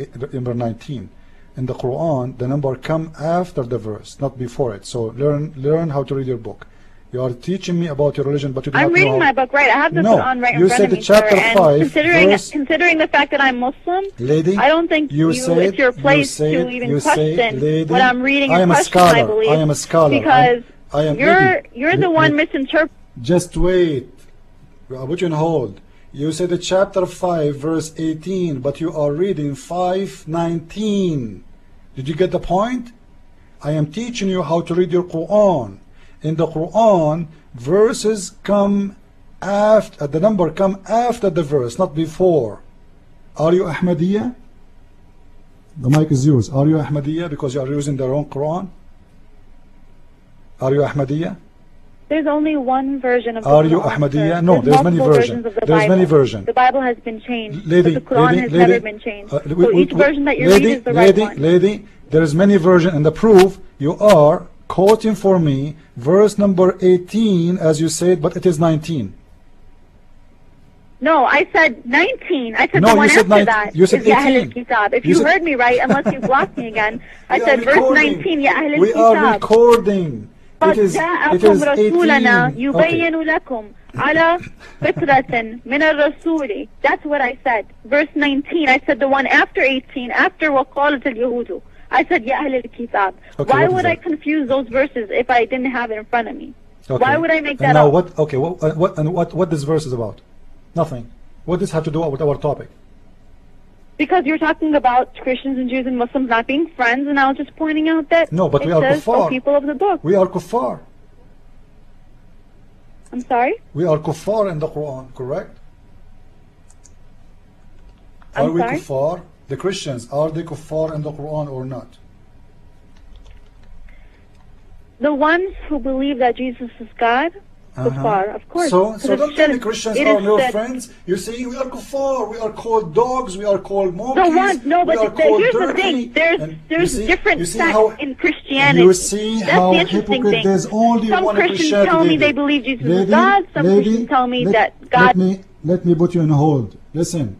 19. In the Quran, the number come after the verse, not before it. So learn how to read your book. You are teaching me about your religion, but you do not know. I'm reading my book, right? I have the Quran right in front of me, chapter 5, considering the fact that I'm Muslim, lady, I don't think it's your place to even question what I'm reading. I am a scholar. I am a scholar. Because you're the one misinterpreting. Just wait. I'll put you on hold. You said the chapter 5 verse 18, but you are reading 5:19. Did you get the point? I am teaching you how to read your Quran. In the Quran, verses come after, the number come after the verse, not before. Are you Ahmadiyya? The mic is yours. Are you Ahmadiyya because you are using the wrong Quran? Are you Ahmadiyya? There's only one version of the Quran. Are you Ahmadiyya? No, there's many versions. There's many versions. The Bible has been changed, but the Quran has never been changed. So each version that you read is the right one. Lady, there is many versions, and the proof you are quoting for me verse number 18 as you said, but it is 19. No, I said 19. I said the one after that. You said 18. If you heard me right, unless you blocked me again, I said verse 19. Ya Ahl al-Kitab. We are recording. It is 18. يبين لكم على فترة من الرسول. That's what I said. Verse 19. I said the one after 18, after وقالت اليهود. I said Ya Ahl al-Kitab. Why would I confuse those verses if I didn't have it in front of me? Okay. Why would I make that up? What this verse is about? Nothing. What does this have to do with our topic? Because you're talking about Christians and Jews and Muslims not being friends, and I was just pointing out that no, but we are kuffar. People of the book. We are kuffar. I'm sorry? We are kuffar in the Quran, correct? Are we kuffar? The Christians, are they kuffar in the Quran or not? The ones who believe that Jesus is God kuffar, of course. So don't tell me Christians are your friends. You're saying we are kuffar, we are called dogs, we are called monkeys. No, but here's the thing. There's different sects in Christianity. You see how hypocrite there's only some one Christians Christianity. tell me they believe Jesus is God. Some Christians tell me that God... Let me put you on hold. Listen.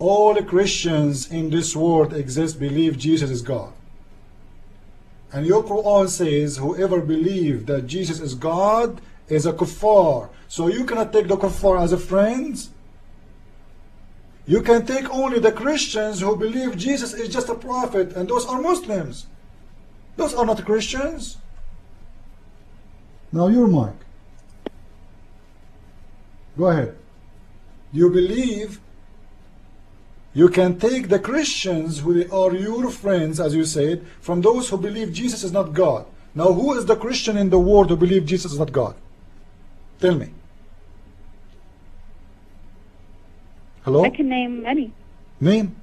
All Christians in this world believe Jesus is God. And your Quran says whoever believes that Jesus is God is a kuffar. So you cannot take the kuffar as a friend. You can take only the Christians who believe Jesus is just a prophet, and those are Muslims. Those are not Christians. Now your mic. Go ahead. You believe you can take the Christians who are your friends, as you said, from those who believe Jesus is not God. Now who is the Christian in the world who believe Jesus is not God? Tell me. Hello? I can name many. Name.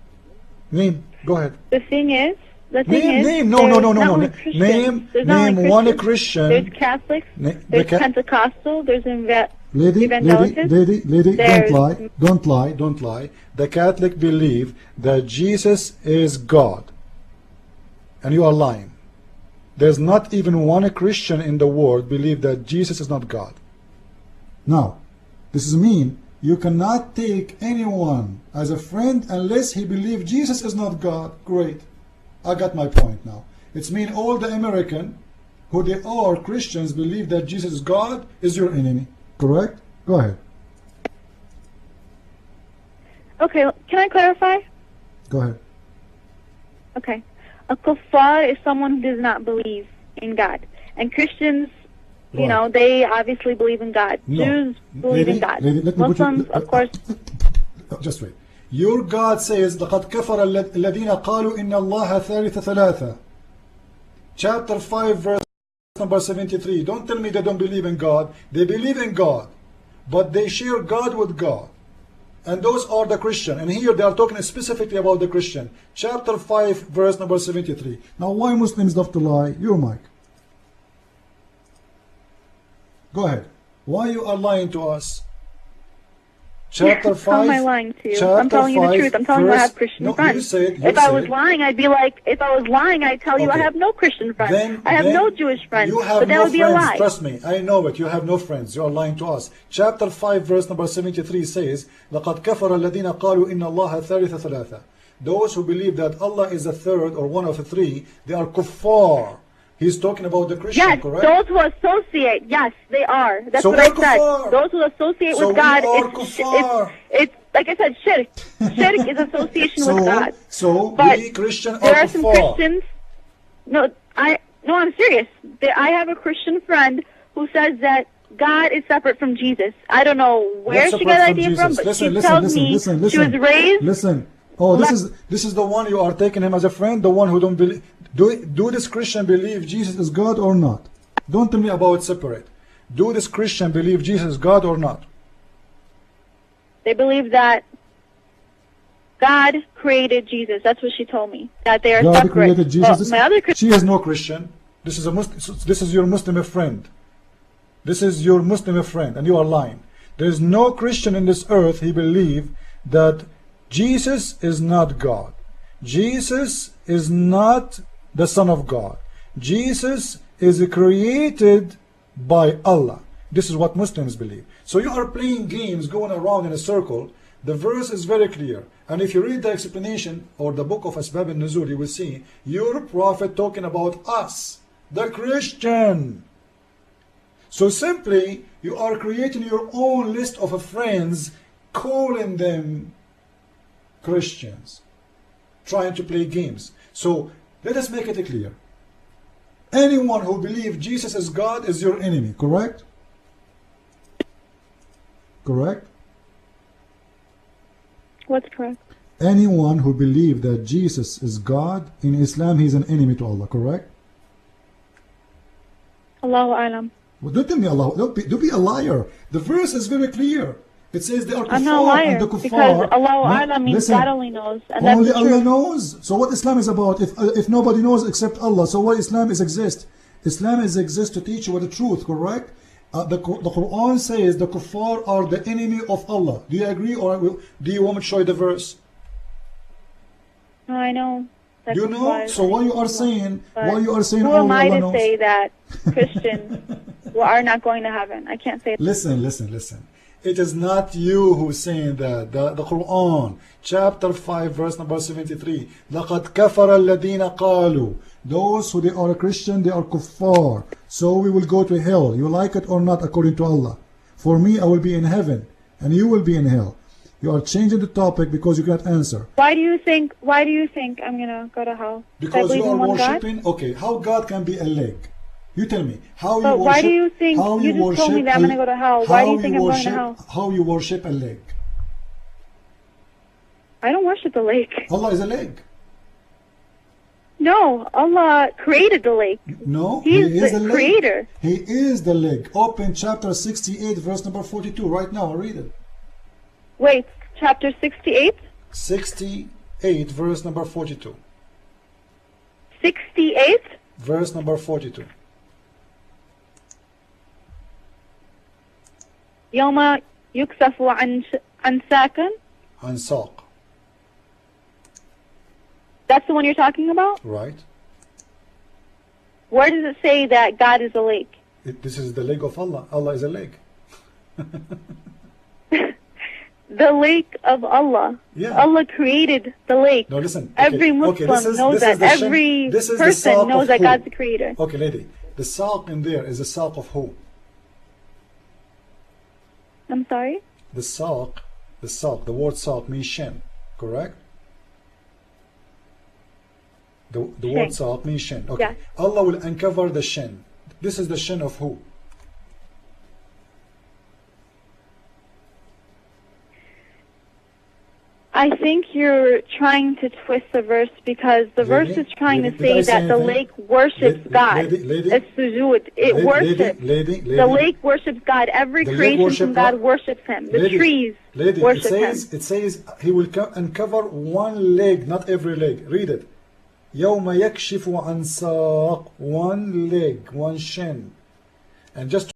Go ahead. The thing is, No. Name one Christian. There's Catholics, there's Pentecostal, there's Lady, don't lie. The Catholic believe that Jesus is God, and you are lying. There's not even one Christian in the world believe that Jesus is not God. Now, this means you cannot take anyone as a friend unless he believes Jesus is not God. Great, I got my point now. It's mean all the American who they are Christians believe that Jesus is God is your enemy. Correct? Go ahead. Okay, can I clarify? Go ahead. Okay. A kuffar is someone who does not believe in God. And Christians, you know, they obviously believe in God. No. Jews believe in God. Muslims, of course. Just wait. Your God says, لَقَدْ كَفَرَ الَّذِينَ قَالُوا إِنَّ اللَّهَ ثَالِثَ ثَلَاثَةٍ. Chapter 5, verse number 73. Don't tell me they don't believe in God. They believe in God, but they share God with God, and those are the Christian. And here they are talking specifically about the Christian. Chapter 5, verse number 73. Now why Muslims love to lie? Your mic. Go ahead. Why you are lying to us? Chapter 5. How am I lying to you? I'm telling you the truth. I'm telling you I have Christian friends. If I was lying, I'd be like, if I was lying, I'd tell you I have no Christian friends. I have no Jewish friends. But that would be a lie. Trust me, I know it. You have no friends. You are lying to us. Chapter 5, verse number 73 says, لَقَدْ كَفَرَ الَّذِينَ قَالُوا إِنَّ اللَّهَ ثَالِثَ ثَلَاثَةٍ. Those who believe that Allah is a third or one of the three, they are kuffar. He's talking about the Christian, yes, correct? Those who associate, yes, they are. That's so what I said. Those who associate with God, it's like I said, shirk. Shirk is association with God. So but we Christian there are some Christians. I'm serious. I have a Christian friend who says that God is separate from Jesus. I don't know where she got that idea from, but she tells me she was raised. Listen. Oh, this is the one you are taking him as a friend, the one who don't believe. Do this Christian believe Jesus is God or not? Don't tell me about separate. Do this Christian believe Jesus is God or not? They believe that God created Jesus. That's what she told me. That they are God separate. Created Jesus. Well, she is no Christian. This is a Muslim. This is your Muslim friend. This is your Muslim friend, and you are lying. There is no Christian in this earth. He believes that Jesus is not God. Jesus is not the Son of God. Jesus is created by Allah. This is what Muslims believe. So you are playing games, going around in a circle. The verse is very clear. And if you read the explanation or the book of Asbab al-Nuzul, you will see your prophet talking about us, the Christian. So simply, you are creating your own list of friends, calling them Christians, trying to play games. So let us make it clear. Anyone who believes Jesus is God is your enemy, correct? Correct? What's correct? Anyone who believes that Jesus is God, in Islam, he's an enemy to Allah, correct? Allahu Alam. Well, don't tell me Allah. Don't be a liar. The verse is very clear. It says they are kuffar. I'm not a liar, and the kuffar, because Allahu Alam means God only knows. And only that's Allah knows. So what Islam is about, if nobody knows except Allah, so why Islam is exist? Islam is exist to teach you what the truth, correct? The Quran says the kuffar are the enemy of Allah. Do you agree, or do you want me to show you the verse? No, I know. You know? So why you are saying? Why you are saying? Who am I to say that Christians are not going to heaven? I can't say that. Listen, listen, listen. It is not you who's saying that. The Quran, chapter 5, verse number 73. لَقَدْ كَفَرَ الَّذِينَ قَالُوا. Those who they are Christian, they are kuffar. So we will go to hell. You like it or not, according to Allah. For me, I will be in heaven, and you will be in hell. You are changing the topic because you cannot answer. Why do you think I'm gonna go to hell? Because you are worshipping. Okay, how God can be a leg? You tell me how but you worship. Why do you think how you just told me that I'm gonna go to hell? Why do you think I'm going to hell? How you worship a leg? I don't worship the lake. Allah is a lake. No, Allah created the lake. No, He is the creator. He is the lake. Open chapter 68, verse number 42 right now. Read it. Wait, chapter 68? 68, verse number 42. 68? Verse number 42. يوم يكشف عن ساق. عن ساق. That's the one you're talking about? Right. Where does it say that God is a lake? This is the lake of Allah. Allah is a lake. The lake of Allah. Yeah. Allah created the lake. No, listen. Every Muslim knows that. Every person knows that God's the creator. Okay, lady. The saq in there is the saq of who? I'm sorry? The word saq means shin, correct? The word saq means shin. Okay. Yeah. Allah will uncover the shin. This is the shin of who? I think you're trying to twist the verse because the verse is trying to say that the lake worships God. It's sujood. It worships. The lake worships God. Every creation from God worships Him. The trees worship Him. It says He will uncover one leg, not every leg. Read it. يوم يكشف عن ساق. One leg, one shin. And just